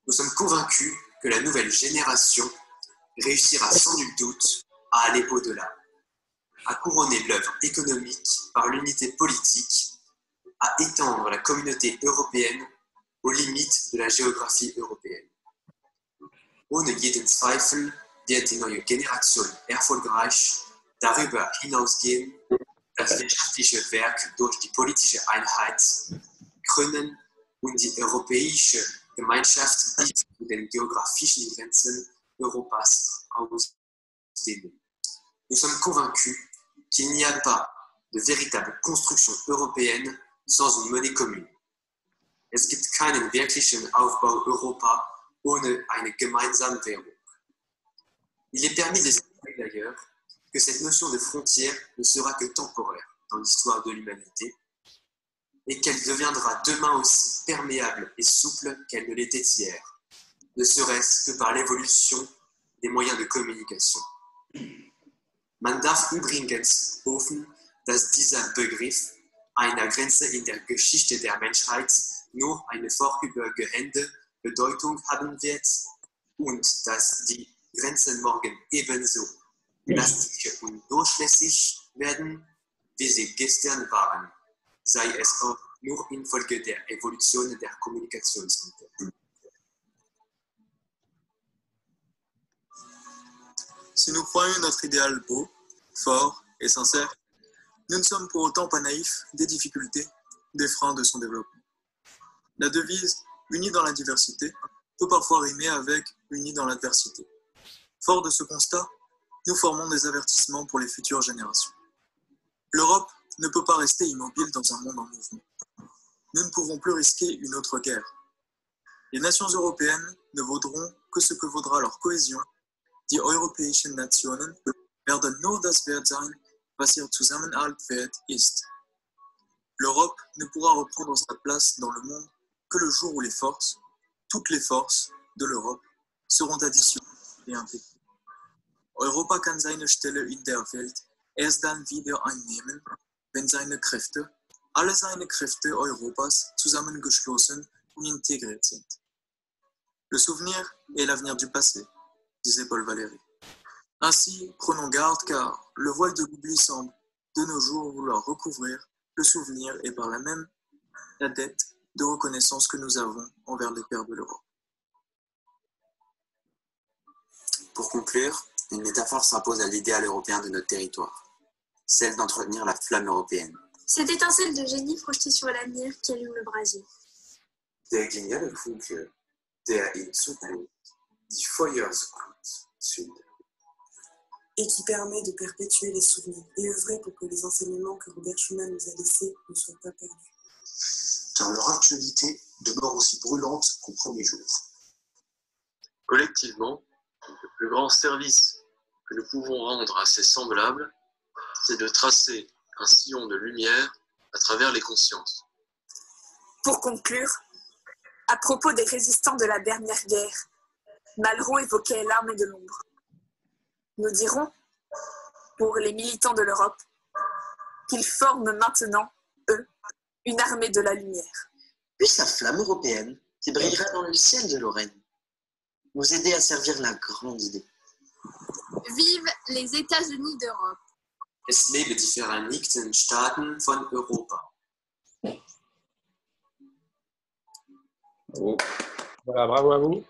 Nous sommes convaincus que la nouvelle génération réussira sans nul doute à aller au-delà, à couronner l'œuvre économique par l'unité politique, à étendre la communauté européenne aux limites de la géographie européenne. Ohne jeden Zweifel wird die neue Generation erfolgreich darüber hinausgehen, das wirtschaftliche Werk durch die politische Einheit krönen und die europäische Gemeinschaft bis zu den geografischen Grenzen Europas ausdehnen. Nous sommes convaincus qu'il n'y a pas de véritable construction européenne sans une monnaie commune. Es gibt keinen wirklichen Aufbau Europa ohne eine gemeinsame Währung. Il est permis d'espérer d'ailleurs que cette notion de frontière ne sera que temporaire dans l'histoire de l'humanité et qu'elle deviendra demain aussi perméable et souple qu'elle ne l'était hier, ne serait-ce que par l'évolution des moyens de communication. Man darf übrigens hoffen, dass dieser Begriff einer Grenze in der Geschichte der Menschheit nur eine vorübergehende Bedeutung haben wird und dass die Grenzen morgen ebenso elastisch und durchlässig werden, wie sie gestern waren, sei es auch nur infolge der Evolution der Kommunikationsmittel. Si nous croyons notre idéal beau, fort et sincère, nous ne sommes pour autant pas naïfs des difficultés, des freins de son développement. La devise « unis dans la diversité » peut parfois rimer avec « unis dans l'adversité ». Fort de ce constat, nous formons des avertissements pour les futures générations. L'Europe ne peut pas rester immobile dans un monde en mouvement. Nous ne pouvons plus risquer une autre guerre. Les nations européennes ne vaudront que ce que vaudra leur cohésion. Die europäischen Nationen werden nur das wert sein, was ihr Zusammenhalt wert ist. L'Europe ne pourra reprendre sa place dans le monde que le jour où les forces, toutes les forces de l'Europe, seront additionnées et intégrées. Europa kann seine Stelle in der Welt erst dann wieder einnehmen, wenn alle seine Kräfte Europas zusammengeschlossen und integriert sind. Le souvenir est l'avenir du passé, disait Paul Valéry. Ainsi, prenons garde car le voile de l'oubli semble de nos jours vouloir recouvrir le souvenir et par là même la dette de reconnaissance que nous avons envers les pères de l'Europe. Pour conclure, une métaphore s'impose à l'idéal européen de notre territoire, celle d'entretenir la flamme européenne. Cette étincelle de génie projetée sur l'avenir qui allume le brasier. Der geniale Funke, der in Zukunft die Feuersbrand zündet. Et qui permet de perpétuer les souvenirs et œuvrer pour que les enseignements que Robert Schuman nous a laissés ne soient pas perdus. Car leur actualité demeure aussi brûlante qu'au premier jour. Collectivement, le plus grand service que nous pouvons rendre à ses semblables, c'est de tracer un sillon de lumière à travers les consciences. Pour conclure, à propos des résistants de la dernière guerre, Malraux évoquait l'armée de l'ombre. Nous dirons, pour les militants de l'Europe, qu'ils forment maintenant, eux, une armée de la lumière. Puisse la flamme européenne, qui brillera dans le ciel de Lorraine, nous aider à servir la grande idée. Vive les États-Unis d'Europe. Es lebe die Vereinigten Staaten von Europa. Bravo. Voilà, bravo à vous.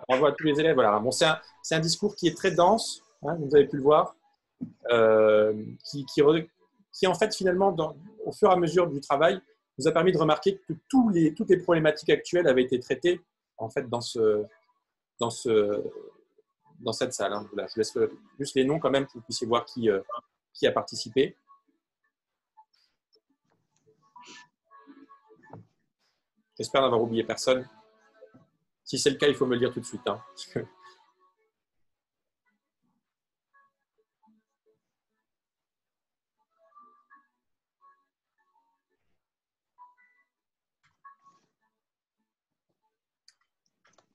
Bravo à tous les élèves. Voilà. Bon, c'est un discours qui est très dense, hein, vous avez pu le voir, qui en fait finalement, au fur et à mesure du travail, nous a permis de remarquer que toutes les problématiques actuelles avaient été traitées en fait dans cette salle. Hein. Voilà, je laisse juste les noms quand même pour que vous puissiez voir qui a participé. J'espère n'avoir oublié personne. Si c'est le cas, il faut me le dire tout de suite. Hein, parce que...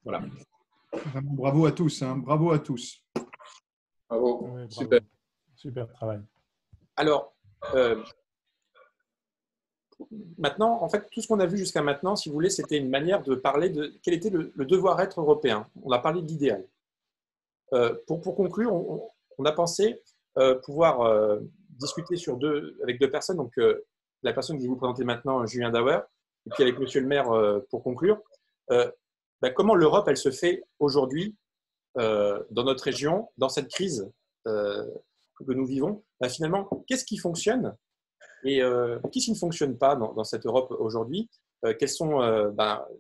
Voilà. Vraiment, bravo à tous. Hein. Bravo à tous. Bravo. Oui, bravo. Super. Super travail. Alors, maintenant, en fait, tout ce qu'on a vu jusqu'à maintenant, si vous voulez, c'était une manière de parler de quel était le devoir-être européen. On a parlé de l'idéal. Pour conclure, on a pensé pouvoir discuter avec deux personnes. Donc, la personne que je vais vous présenter maintenant, Julien Dauer, et puis avec Monsieur le maire pour conclure. Comment l'Europe, elle se fait aujourd'hui dans notre région, dans cette crise que nous vivons. Finalement, qu'est-ce qui fonctionne et qu'est-ce qui ne fonctionne pas dans cette Europe aujourd'hui? Quelles sont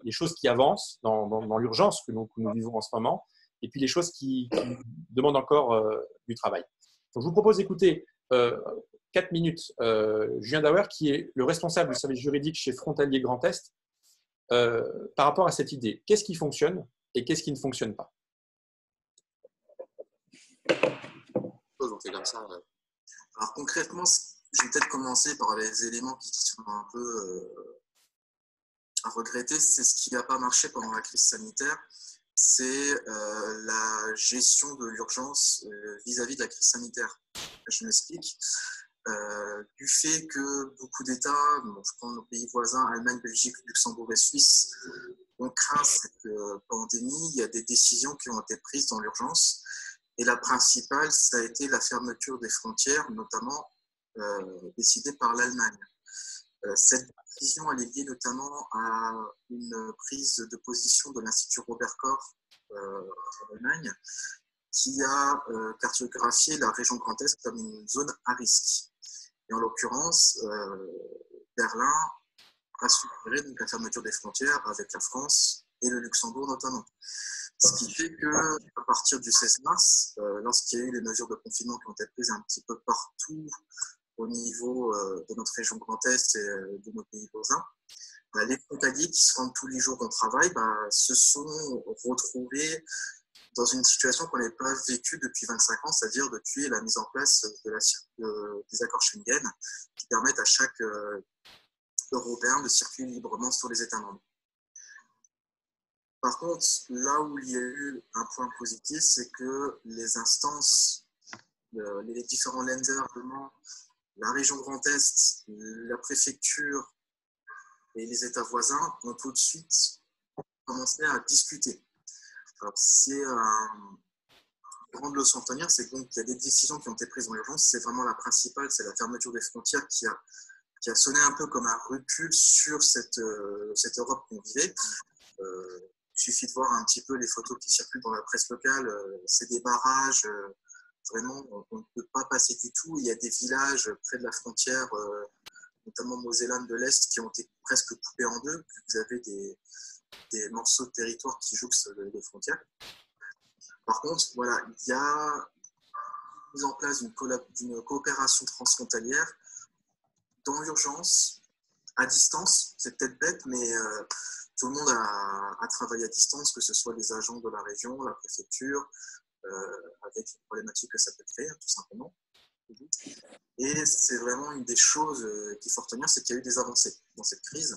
les choses qui avancent dans l'urgence que nous vivons en ce moment, et puis les choses qui demandent encore du travail. Donc, je vous propose d'écouter 4 minutes Julien Dauer, qui est le responsable du service juridique chez Frontalier Grand Est, par rapport à cette idée. Qu'est-ce qui fonctionne et qu'est-ce qui ne fonctionne pas? On fait comme ça. Alors concrètement, je vais peut-être commencer par les éléments qui sont un peu à regretter. C'est ce qui n'a pas marché pendant la crise sanitaire, c'est la gestion de l'urgence vis-à-vis de la crise sanitaire. Je m'explique. Du fait que beaucoup d'États, je prends nos pays voisins, Allemagne, Belgique, Luxembourg et Suisse, ont craint cette pandémie, il y a des décisions qui ont été prises dans l'urgence. Et la principale, ça a été la fermeture des frontières, notamment décidée par l'Allemagne. Cette décision, elle est liée notamment à une prise de position de l'Institut Robert Koch en Allemagne, qui a cartographié la région Grand Est comme une zone à risque. Et en l'occurrence, Berlin a suggéré donc la fermeture des frontières avec la France et le Luxembourg notamment. Ce qui fait qu'à partir du 16 mars, lorsqu'il y a eu les mesures de confinement qui ont été prises un petit peu partout au niveau de notre région Grand Est et de nos pays voisins, les frontaliers qui se rendent tous les jours au travail se sont retrouvés dans une situation qu'on n'avait pas vécue depuis 25 ans, c'est-à-dire depuis la mise en place des accords Schengen qui permettent à chaque Européen de circuler librement sur les États membres. Par contre, là où il y a eu un point positif, c'est que les instances, les différents lenders, la région Grand Est, la préfecture et les États voisins ont tout de suite commencé à discuter. Alors, c'est une grande leçon à retenir, c'est qu'il y a des décisions qui ont été prises en urgence. C'est vraiment la principale, c'est la fermeture des frontières qui a sonné un peu comme un recul sur cette Europe qu'on vivait. Il suffit de voir un petit peu les photos qui circulent dans la presse locale. C'est des barrages, vraiment, on ne peut pas passer du tout. Il y a des villages près de la frontière, notamment Mosellane de l'Est, qui ont été presque coupés en deux. Vous avez des morceaux de territoire qui jouxtent les frontières. Par contre, voilà, il y a mise en place d'une coopération transfrontalière dans l'urgence, à distance. C'est peut-être bête, mais tout le monde a travaillé à distance, que ce soit les agents de la région, la préfecture, avec les problématiques que ça peut créer, tout simplement. Et c'est vraiment une des choses qu'il faut retenir, c'est qu'il y a eu des avancées dans cette crise.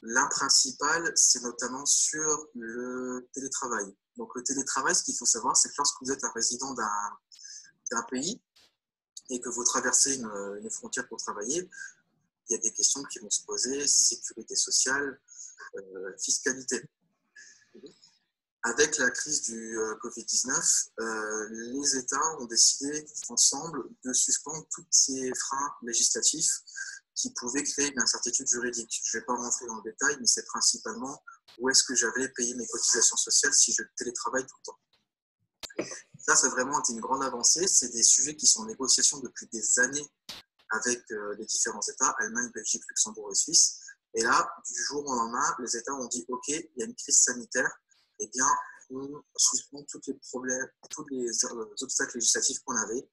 L'un principal, c'est notamment sur le télétravail. Donc le télétravail, ce qu'il faut savoir, c'est que lorsque vous êtes un résident d'un pays et que vous traversez une frontière pour travailler, il y a des questions qui vont se poser, sécurité sociale, fiscalité. Avec la crise du Covid-19, les États ont décidé ensemble de suspendre tous ces freins législatifs qui pouvaient créer une incertitude juridique. Je ne vais pas rentrer dans le détail, mais c'est principalement où est-ce que j'avais payé mes cotisations sociales si je télétravaille tout le temps. Ça, c'est vraiment été une grande avancée. C'est des sujets qui sont en négociation depuis des années avec les différents États, Allemagne, Belgique, Luxembourg et Suisse. Et là, du jour au lendemain, les États ont dit « Ok, il y a une crise sanitaire, eh bien, on suspend tous les problèmes, tous les obstacles législatifs qu'on avait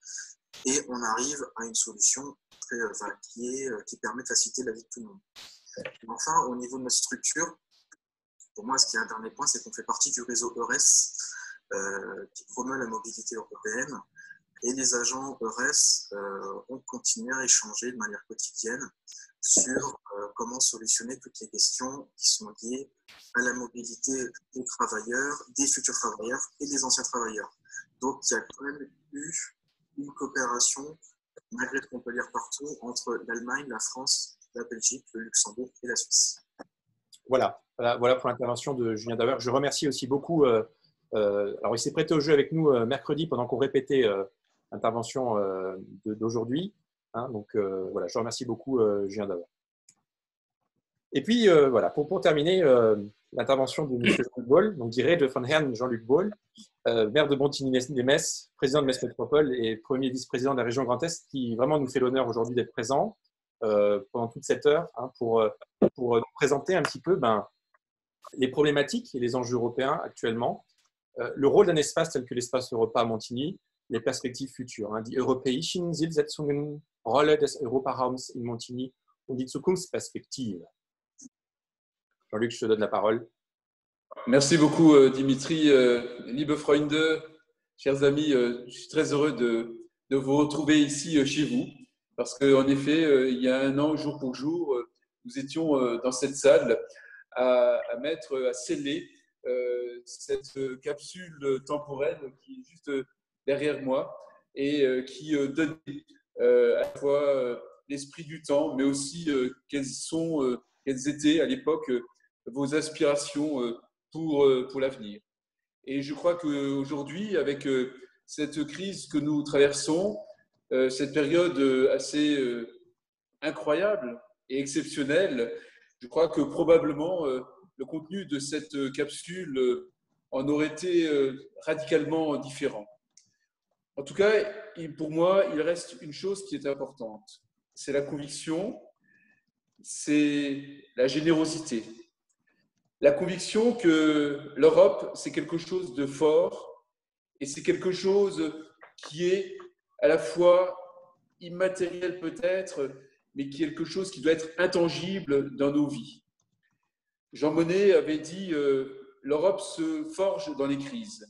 et on arrive à une solution qui permet de faciliter la vie de tout le monde. » Enfin, au niveau de notre structure, pour moi, ce qui est un dernier point, c'est qu'on fait partie du réseau EURES qui promeut la mobilité européenne. Et les agents EURES ont continué à échanger de manière quotidienne sur comment solutionner toutes les questions qui sont liées à la mobilité des travailleurs, des futurs travailleurs et des anciens travailleurs. Donc, il y a quand même eu une coopération, malgré ce qu'on peut lire partout, entre l'Allemagne, la France, la Belgique, le Luxembourg et la Suisse. Voilà pour l'intervention de Julien Dauer. Je remercie aussi beaucoup. Alors, il s'est prêté au jeu avec nous mercredi pendant qu'on répétait l'intervention d'aujourd'hui. Hein, donc, voilà, je remercie beaucoup Julien Dauer. Et puis, voilà, pour terminer, l'intervention de M. Jean-Luc Boll, donc direct von Herrn Jean-Luc Boll, maire de Montigny-lès-Metz, président de Metz Métropole et premier vice-président de la région Grand Est, qui vraiment nous fait l'honneur aujourd'hui d'être présent pendant toute cette heure hein, pour nous présenter un petit peu les problématiques et les enjeux européens actuellement, le rôle d'un espace tel que l'espace Europa à Montigny, les perspectives futures, hein, die europäischen Zielsetzungen, Rolle des Europaraums in Montigny und die Zukunftsperspektive. Jean-Luc, je te donne la parole. Merci beaucoup, Dimitri. Liebe Freunde, chers amis, je suis très heureux de vous retrouver ici chez vous, parce qu'en effet, il y a un an, jour pour jour, nous étions dans cette salle à sceller cette capsule temporelle qui est juste derrière moi et qui donne à la fois l'esprit du temps, mais aussi quelles étaient à l'époque vos aspirations pour l'avenir. Et je crois qu'aujourd'hui, avec cette crise que nous traversons, cette période assez incroyable et exceptionnelle, je crois que probablement le contenu de cette capsule en aurait été radicalement différent. En tout cas, pour moi, il reste une chose qui est importante. C'est la conviction, c'est la générosité. La conviction que l'Europe, c'est quelque chose de fort et c'est quelque chose qui est à la fois immatériel peut-être, mais qui est quelque chose qui doit être intangible dans nos vies. Jean Monnet avait dit l'Europe se forge dans les crises.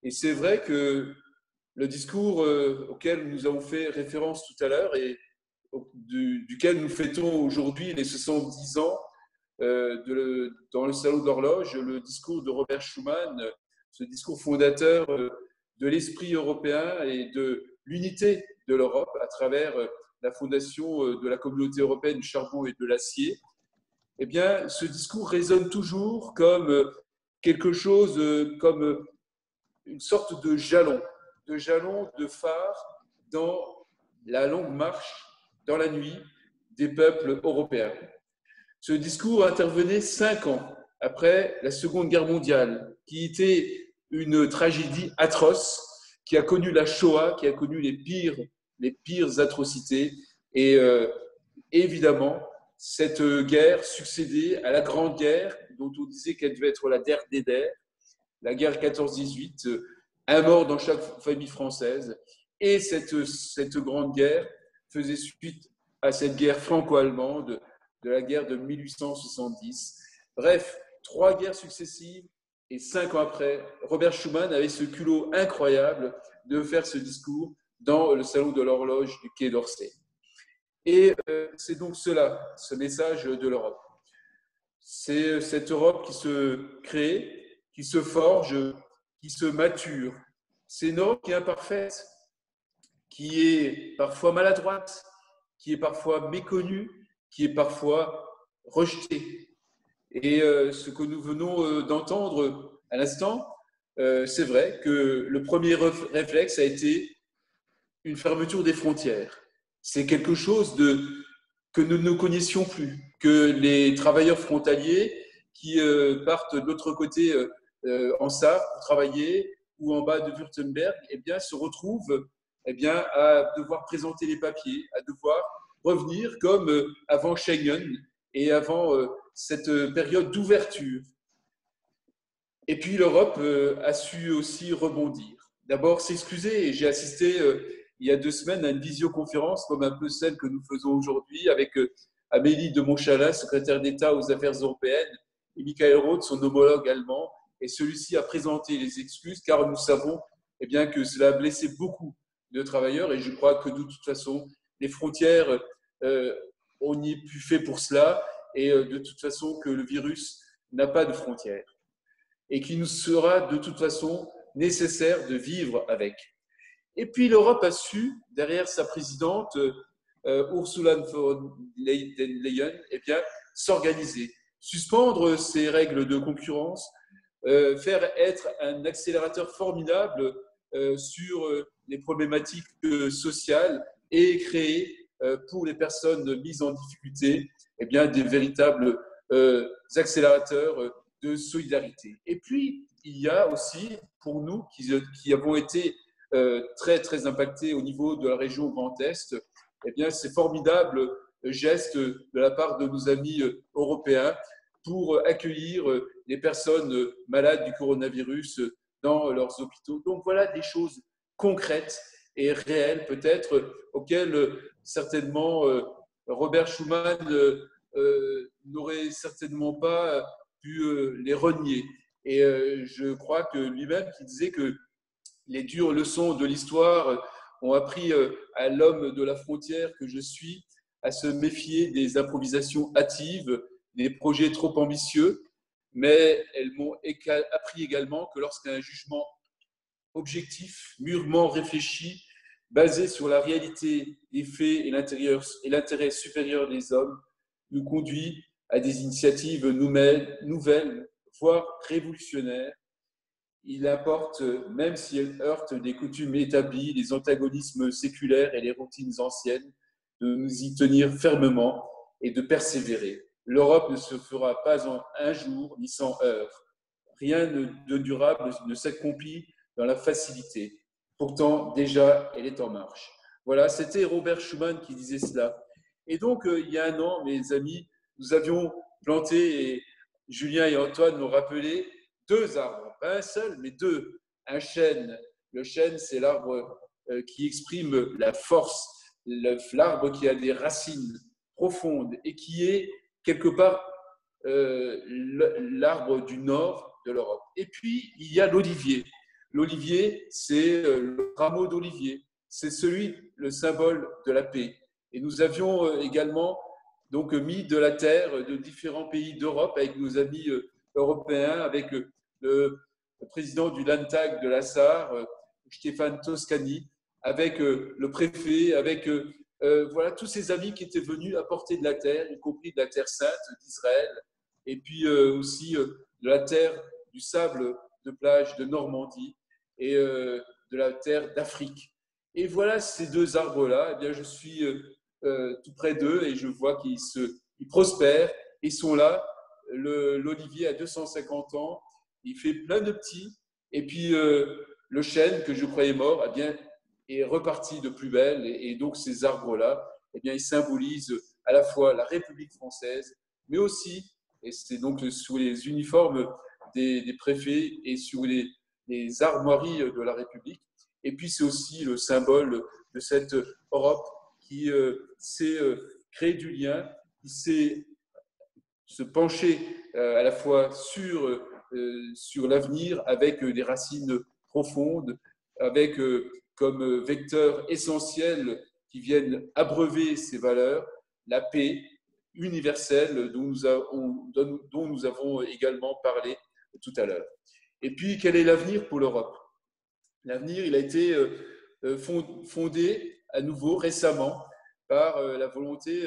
Et c'est vrai que le discours auquel nous avons fait référence tout à l'heure et duquel nous fêtons aujourd'hui les 70 ans dans le Salon de l'Horloge le discours de Robert Schuman, ce discours fondateur de l'esprit européen et de l'unité de l'Europe à travers la fondation de la communauté européenne du charbon et de l'acier. Eh bien, ce discours résonne toujours comme quelque chose, comme une sorte de jalon, de phare dans la longue marche, dans la nuit, des peuples européens. Ce discours intervenait 5 ans après la Seconde Guerre mondiale, qui était une tragédie atroce, qui a connu la Shoah, qui a connu les pires atrocités. Et évidemment, cette guerre succédait à la Grande Guerre, dont on disait qu'elle devait être la der des der, la guerre 14-18, un mort dans chaque famille française. Et cette Grande Guerre faisait suite à cette guerre franco-allemande de la guerre de 1870. Bref, 3 guerres successives et 5 ans après, Robert Schuman avait ce culot incroyable de faire ce discours dans le salon de l'horloge du Quai d'Orsay. Et c'est donc cela, ce message de l'Europe. C'est cette Europe qui se crée, qui se forge, qui se mature. C'est une Europe qui est imparfaite, qui est parfois maladroite, qui est parfois méconnue, qui est parfois rejetée. Et ce que nous venons d'entendre à l'instant, c'est vrai que le premier réflexe a été une fermeture des frontières. C'est quelque chose que nous ne connaissions plus, que les travailleurs frontaliers qui partent de l'autre côté en Sarre pour travailler ou en bas de Württemberg, eh bien, se retrouvent à devoir présenter les papiers, à devoir revenir comme avant Schengen et avant cette période d'ouverture. Et puis l'Europe a su aussi rebondir. D'abord s'excuser, et j'ai assisté il y a 2 semaines à une visioconférence comme un peu celle que nous faisons aujourd'hui avec Amélie de Montchalin, secrétaire d'État aux Affaires européennes, et Michael Roth, son homologue allemand. Et celui-ci a présenté les excuses car nous savons que cela a blessé beaucoup de travailleurs et je crois que de toute façon, les frontières, on n'y est plus fait pour cela et de toute façon que le virus n'a pas de frontières et qu'il nous sera de toute façon nécessaire de vivre avec. Et puis l'Europe a su, derrière sa présidente Ursula von der Leyen, s'organiser, suspendre ses règles de concurrence, faire être un accélérateur formidable sur les problématiques sociales et créer pour les personnes mises en difficulté des véritables accélérateurs de solidarité. Et puis, il y a aussi, pour nous qui avons été très, très impactés au niveau de la région Grand Est, ces formidables gestes de la part de nos amis européens pour accueillir les personnes malades du coronavirus dans leurs hôpitaux. Donc voilà des choses concrètes et réelles peut-être auxquelles certainement Robert Schuman n'aurait certainement pas pu les renier. Et je crois que lui-même qui disait que les dures leçons de l'histoire ont appris à l'homme de la frontière que je suis à se méfier des improvisations hâtives, des projets trop ambitieux, mais elles m'ont appris également que lorsqu'un jugement objectif, mûrement réfléchi, basé sur la réalité des faits et l'intérêt supérieur des hommes, nous conduit à des initiatives nouvelles, voire révolutionnaires. Il importe, même si elles heurtent des coutumes établies, les antagonismes séculaires et les routines anciennes, de nous y tenir fermement et de persévérer. L'Europe ne se fera pas en un jour ni sans heurts. Rien de durable ne s'accomplit dans la facilité. Pourtant, déjà, elle est en marche. Voilà, c'était Robert Schuman qui disait cela. Et donc, il y a 1 an, mes amis, nous avions planté, et Julien et Antoine m'ont rappelé, 2 arbres, pas un seul, mais 2. Un chêne. Le chêne, c'est l'arbre qui exprime la force, l'arbre qui a des racines profondes et qui est quelque part l'arbre du nord de l'Europe. Et puis, il y a l'olivier. L'olivier, c'est le rameau d'olivier. C'est le symbole de la paix. Et nous avions également donc mis de la terre de différents pays d'Europe avec nos amis européens, avec le président du Landtag de la Sarre, Stéphane Toscani, avec le préfet, avec voilà, tous ces amis qui étaient venus apporter de la terre, y compris de la terre sainte d'Israël, et puis aussi de la terre du sable de plage de Normandie et de la terre d'Afrique. Et voilà ces deux arbres-là, eh bien, je suis tout près d'eux et je vois qu'ils prospèrent. Ils sont là. L'olivier a 250 ans, il fait plein de petits. Et puis le chêne que je croyais mort, eh bien, est reparti de plus belle. Et donc ces arbres-là, eh bien, ils symbolisent à la fois la République française, mais aussi, et c'est donc sous les uniformes des préfets et sur les armoiries de la République. Et puis c'est aussi le symbole de cette Europe qui sait créer du lien, qui sait se pencher à la fois sur l'avenir avec des racines profondes, avec comme vecteur essentiel qui viennent abreuver ces valeurs, la paix universelle dont nous avons également parlé tout à l'heure. Et puis, quel est l'avenir pour l'Europe? L'avenir, il a été fondé à nouveau récemment par la volonté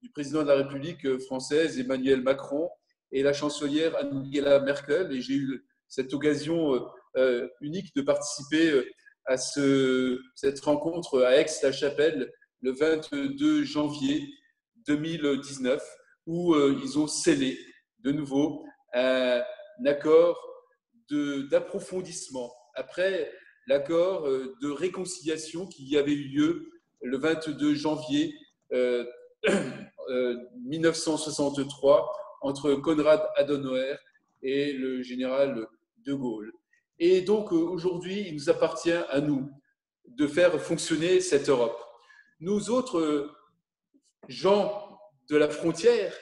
du président de la République française, Emmanuel Macron, et la chancelière Angela Merkel. Et j'ai eu cette occasion unique de participer à cette rencontre à Aix-la-Chapelle le 22 janvier 2019, où ils ont scellé de nouveau un accord d'approfondissement après l'accord de réconciliation qui avait eu lieu le 22 janvier 1963 entre Konrad Adenauer et le général de Gaulle. Et donc aujourd'hui, il nous appartient à nous de faire fonctionner cette Europe. Nous autres gens de la frontière,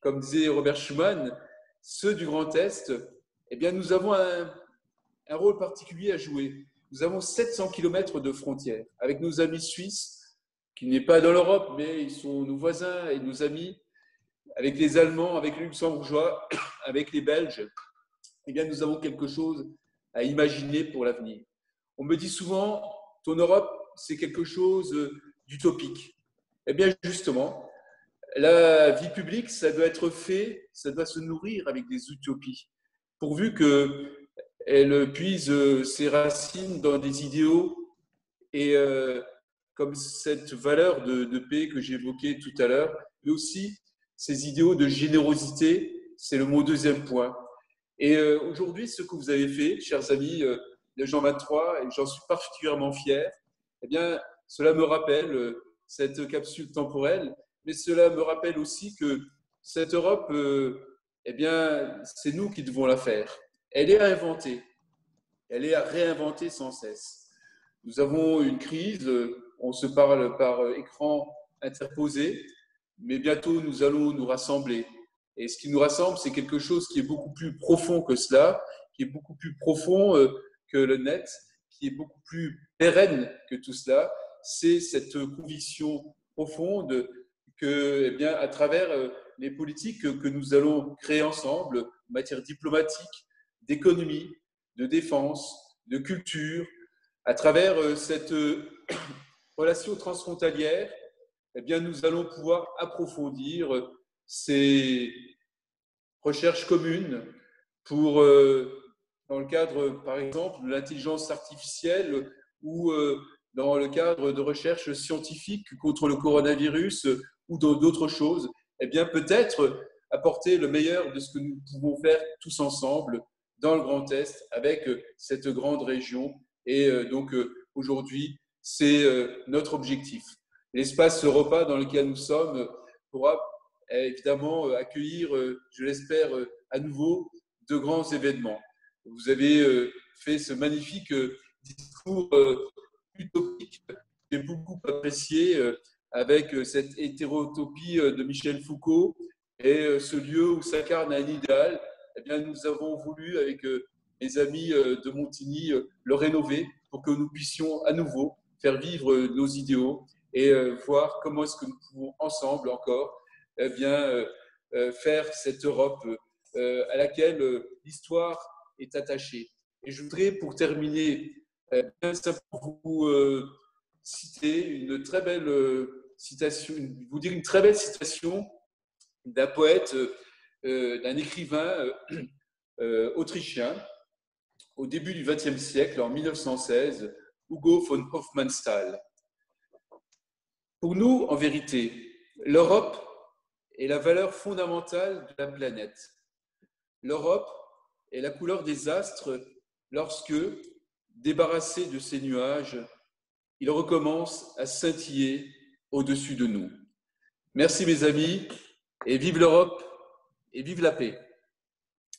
comme disait Robert Schuman, ceux du Grand Est, eh bien, nous avons un rôle particulier à jouer. Nous avons 700 km de frontières avec nos amis suisses, qui n'est pas dans l'Europe, mais ils sont nos voisins et nos amis, avec les Allemands, avec les Luxembourgeois, avec les Belges. Eh bien, nous avons quelque chose à imaginer pour l'avenir. On me dit souvent, ton Europe, c'est quelque chose d'utopique. Eh bien, justement, la vie publique, ça doit être fait, ça doit se nourrir avec des utopies, pourvu qu'elle puise ses racines dans des idéaux et comme cette valeur de paix que j'évoquais tout à l'heure, mais aussi ces idéaux de générosité, c'est le mon deuxième point. Et aujourd'hui, ce que vous avez fait, chers amis de Jean 23, et j'en suis particulièrement fier, eh bien, cela me rappelle cette capsule temporelle, mais cela me rappelle aussi que cette Europe, eh bien, c'est nous qui devons la faire. Elle est à inventer, elle est à réinventer sans cesse. Nous avons une crise, on se parle par écran interposé, mais bientôt nous allons nous rassembler. Et ce qui nous rassemble, c'est quelque chose qui est beaucoup plus profond que cela, qui est beaucoup plus profond que le net, qui est beaucoup plus pérenne que tout cela. C'est cette conviction profonde que, eh bien, à travers les politiques que nous allons créer ensemble, en matière diplomatique, d'économie, de défense, de culture, à travers cette relation transfrontalière, eh bien, nous allons pouvoir approfondir ces recherches communes pour, dans le cadre, par exemple, de l'intelligence artificielle ou dans le cadre de recherches scientifiques contre le coronavirus ou d'autres choses, eh bien, peut-être apporter le meilleur de ce que nous pouvons faire tous ensemble dans le Grand Est avec cette grande région. Et donc, aujourd'hui, c'est notre objectif. L'espace Europa dans lequel nous sommes pourra évidemment accueillir, je l'espère, à nouveau de grands événements. Vous avez fait ce magnifique discours utopique que j'ai beaucoup apprécié avec cette hétérotopie de Michel Foucault et ce lieu où s'incarne un idéal. Eh bien, nous avons voulu, avec mes amis de Montigny, le rénover pour que nous puissions à nouveau faire vivre nos idéaux et voir comment est-ce que nous pouvons ensemble encore faire cette Europe à laquelle l'histoire est attachée. Et je voudrais, pour terminer, simplement vous citer une très belle citation, vous dire une très belle citation d'un poète, d'un écrivain autrichien au début du XXe siècle, en 1916, Hugo von Hofmannsthal. Pour nous, en vérité, l'Europe est la valeur fondamentale de la planète. L'Europe est la couleur des astres lorsque, débarrassé de ces nuages, il recommence à scintiller au-dessus de nous. Merci mes amis, et vive l'Europe, et vive la paix.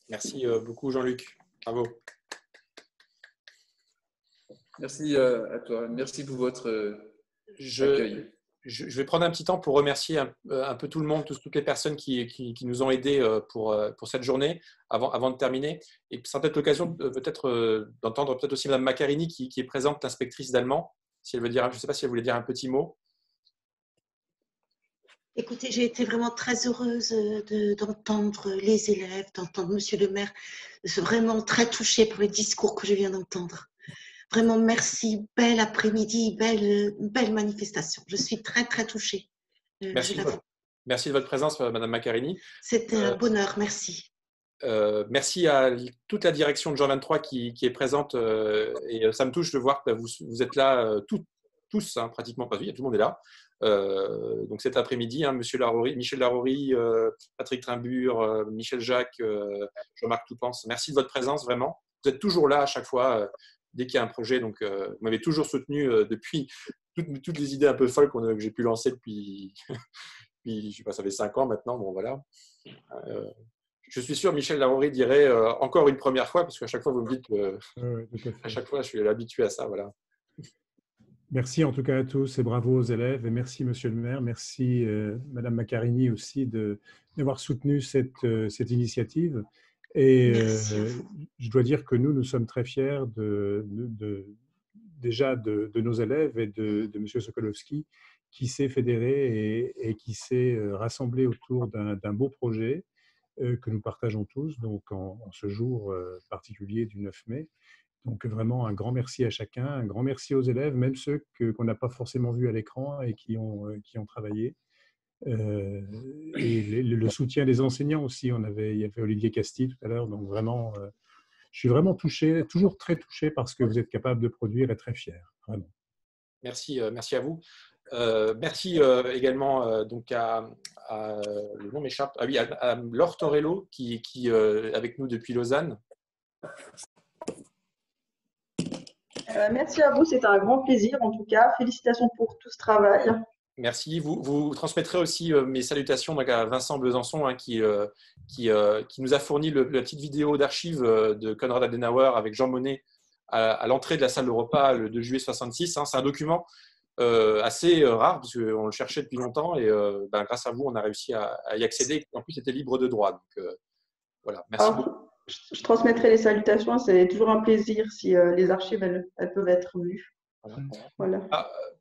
Merci beaucoup Jean-Luc, bravo. Merci à toi, merci pour votre accueil. Je vais prendre un petit temps pour remercier un peu tout le monde, toutes les personnes qui nous ont aidés pour cette journée avant de terminer. Et ça sera peut-être l'occasion d'entendre peut-être aussi Mme Maccarini qui est présente, l'inspectrice d'allemand. Si elle veut dire, je ne sais pas si elle voulait dire un petit mot. Écoutez, j'ai été vraiment très heureuse d'entendre les élèves, d'entendre Monsieur le maire. Je suis vraiment très touchée par le discours que je viens d'entendre. Vraiment, merci. Bel après-midi, belle manifestation. Je suis très, très touchée. Merci de votre présence, Mme Maccarini. C'était un bonheur, merci. Merci à toute la direction de Jean 23 qui est présente. Et ça me touche de voir que vous êtes là tous, hein, pratiquement pas vu, tout le monde est là. Donc cet après-midi, hein, Michel Larory, Patrick Trimbure, Michel Jacques, Jean-Marc Toupens, merci de votre présence, vraiment. Vous êtes toujours là à chaque fois. Dès qu'il y a un projet, donc vous m'avez toujours soutenu depuis toutes les idées un peu folles que j'ai pu lancer depuis, je sais pas, ça fait 5 ans maintenant. Bon voilà. Je suis sûr, Michel Larory dirait encore une première fois, parce qu'à chaque fois vous me dites que à chaque fois je suis habitué à ça, voilà. Merci en tout cas à tous et bravo aux élèves et merci Monsieur le maire, merci Madame Maccarini aussi d'avoir soutenu cette initiative. Et je dois dire que nous sommes très fiers déjà de nos élèves et de M. Sokolowski qui s'est fédéré et qui s'est rassemblé autour d'un beau projet que nous partageons tous donc en ce jour particulier du 9 mai. Donc vraiment un grand merci à chacun, un grand merci aux élèves, même ceux qu'on n'a pas forcément vus à l'écran et qui ont travaillé. Et le soutien des enseignants aussi. Il y avait Olivier Castille tout à l'heure. Donc vraiment, je suis vraiment touché, toujours très touché par ce que vous êtes capable de produire et très fier. Vraiment. Merci à vous. Merci également donc le nom m'échappe. Ah oui, à Laure Torello qui est avec nous depuis Lausanne. Merci à vous, c'était un grand plaisir en tout cas. Félicitations pour tout ce travail. Merci. Vous transmettrez aussi mes salutations donc, à Vincent Besançon hein, qui nous a fourni la petite vidéo d'archives de Konrad Adenauer avec Jean Monnet à l'entrée de la salle de repas le 2 juillet 66. Hein. C'est un document assez rare parce qu'on le cherchait depuis longtemps et grâce à vous, on a réussi à y accéder. En plus, c'était libre de droit. Donc, voilà. Merci beaucoup. Je transmettrai les salutations. C'est toujours un plaisir si les archives elles peuvent être vues. Voilà.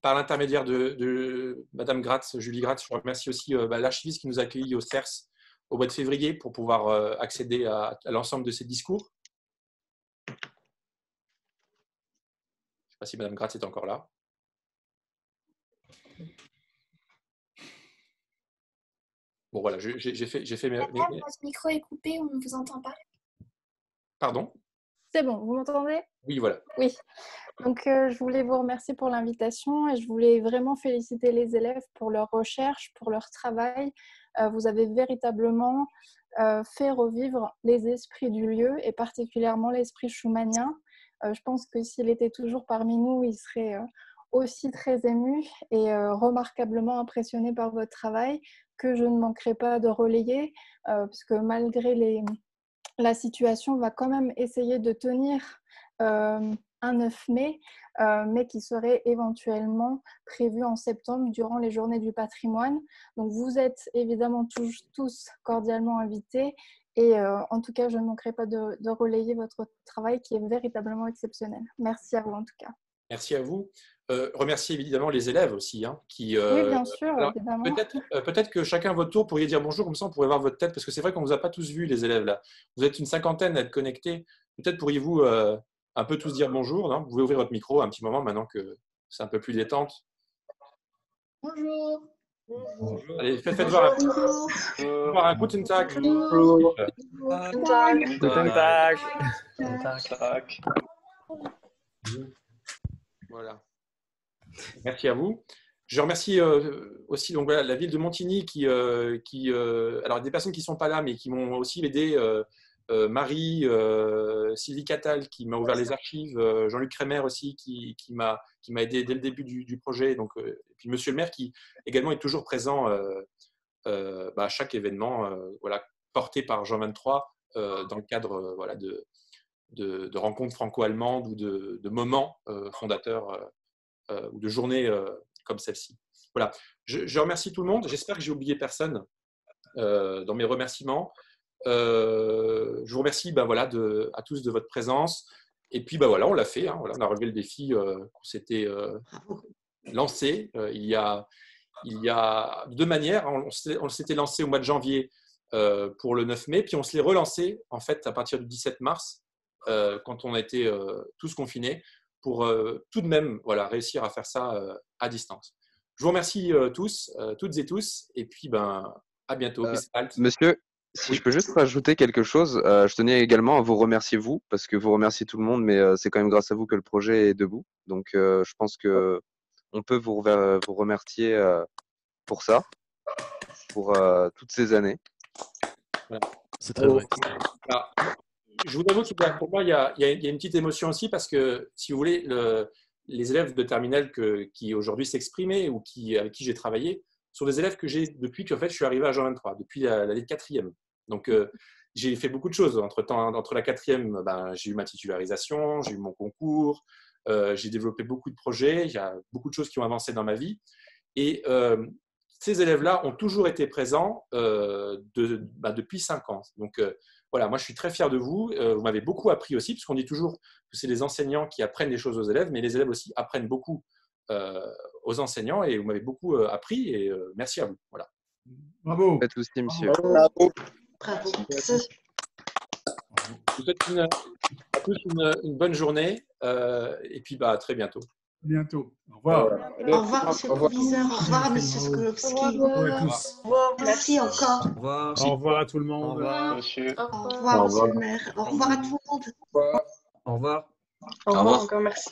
Par l'intermédiaire de Madame Gratz, Julie Gratz, je remercie aussi l'archiviste qui nous a accueillis au CERS au mois de février pour pouvoir accéder à l'ensemble de ces discours. Je ne sais pas si Madame Gratz est encore là. Bon voilà, j'ai fait mes... Votre micro est coupé, on ne vous entend pas. Pardon? C'est bon, vous m'entendez? Oui, voilà. Oui. Donc, je voulais vous remercier pour l'invitation et je voulais vraiment féliciter les élèves pour leur recherche, pour leur travail. Vous avez véritablement fait revivre les esprits du lieu et particulièrement l'esprit schumannien. Je pense que s'il était toujours parmi nous, il serait aussi très ému et remarquablement impressionné par votre travail que je ne manquerai pas de relayer parce que malgré la situation, on va quand même essayer de tenir un 9 mai, mais qui serait éventuellement prévu en septembre durant les Journées du patrimoine. Donc vous êtes évidemment tous cordialement invités et en tout cas, je ne manquerai pas de relayer votre travail qui est véritablement exceptionnel. Merci à vous en tout cas. Merci à vous. remercier évidemment les élèves aussi. Hein, qui, Oui, bien sûr, évidemment. Peut-être que chacun à votre tour pourriez dire bonjour, comme ça on pourrait voir votre tête, parce que c'est vrai qu'on ne vous a pas tous vus, les élèves là. Vous êtes une cinquantaine à être connectés. Peut-être pourriez-vous un peu tous dire bonjour. Non, vous pouvez ouvrir votre micro un petit moment maintenant que c'est un peu plus détente. Bonjour. Allez, faites voir un Guten Tag. Guten Tag. Guten Tag. Voilà. Merci à vous. Je remercie aussi donc, voilà, la ville de Montigny alors des personnes qui ne sont pas là, mais qui m'ont aussi aidé. Marie, Sylvie Cattal qui m'a ouvert les archives, Jean-Luc Crémer aussi qui m'a aidé dès le début du projet. Donc, et puis Monsieur le maire qui également est toujours présent à chaque événement voilà, porté par Jean 23 dans le cadre voilà, de rencontres franco-allemandes ou de moments fondateurs ou de journées comme celle-ci. Voilà. Je remercie tout le monde. J'espère que j'ai oublié personne dans mes remerciements. Je vous remercie voilà, à tous de votre présence. Et puis voilà, on l'a fait. Hein, voilà, on a relevé le défi qu'on s'était lancé il y a 2 manières. On s'était lancé au mois de janvier pour le 9 mai, puis on se l'est relancé en fait à partir du 17 mars quand on a été tous confinés pour tout de même voilà, réussir à faire ça à distance. Je vous remercie tous, toutes et tous, et puis à bientôt. Monsieur, si je peux juste rajouter quelque chose, je tenais également à vous remercier vous, parce que vous remerciez tout le monde, mais c'est quand même grâce à vous que le projet est debout. Donc je pense que on peut vous remercier pour ça, pour toutes ces années. Voilà. C'est très vrai. Alors, je vous avoue que pour moi, il y a une petite émotion aussi, parce que, si vous voulez, les élèves de terminale qui aujourd'hui s'exprimaient ou avec qui j'ai travaillé sont des élèves que j'ai depuis que en fait, je suis arrivé à Jean 23, depuis l'année de 4e. Donc, j'ai fait beaucoup de choses. Entre la 4e, j'ai eu ma titularisation, j'ai eu mon concours, j'ai développé beaucoup de projets, il y a beaucoup de choses qui ont avancé dans ma vie. Et ces élèves-là ont toujours été présents depuis 5 ans. Donc, voilà, moi, je suis très fier de vous. Vous m'avez beaucoup appris aussi, parce qu'on dit toujours que c'est les enseignants qui apprennent des choses aux élèves, mais les élèves aussi apprennent beaucoup aux enseignants, et vous m'avez beaucoup appris, et merci à vous. Voilà. Bravo. Faites aussi, monsieur. Bravo. Je vous souhaite à tous une bonne journée, et puis à très bientôt. Bientôt. Au revoir. Au revoir, monsieur le proviseur. Au revoir, monsieur Sokolowski. Au revoir à tous. Merci encore. Au revoir. Au revoir à tout le monde. Au revoir, monsieur. Au revoir, monsieur le maire. Au revoir à tout le monde. Au revoir. Au revoir encore, merci.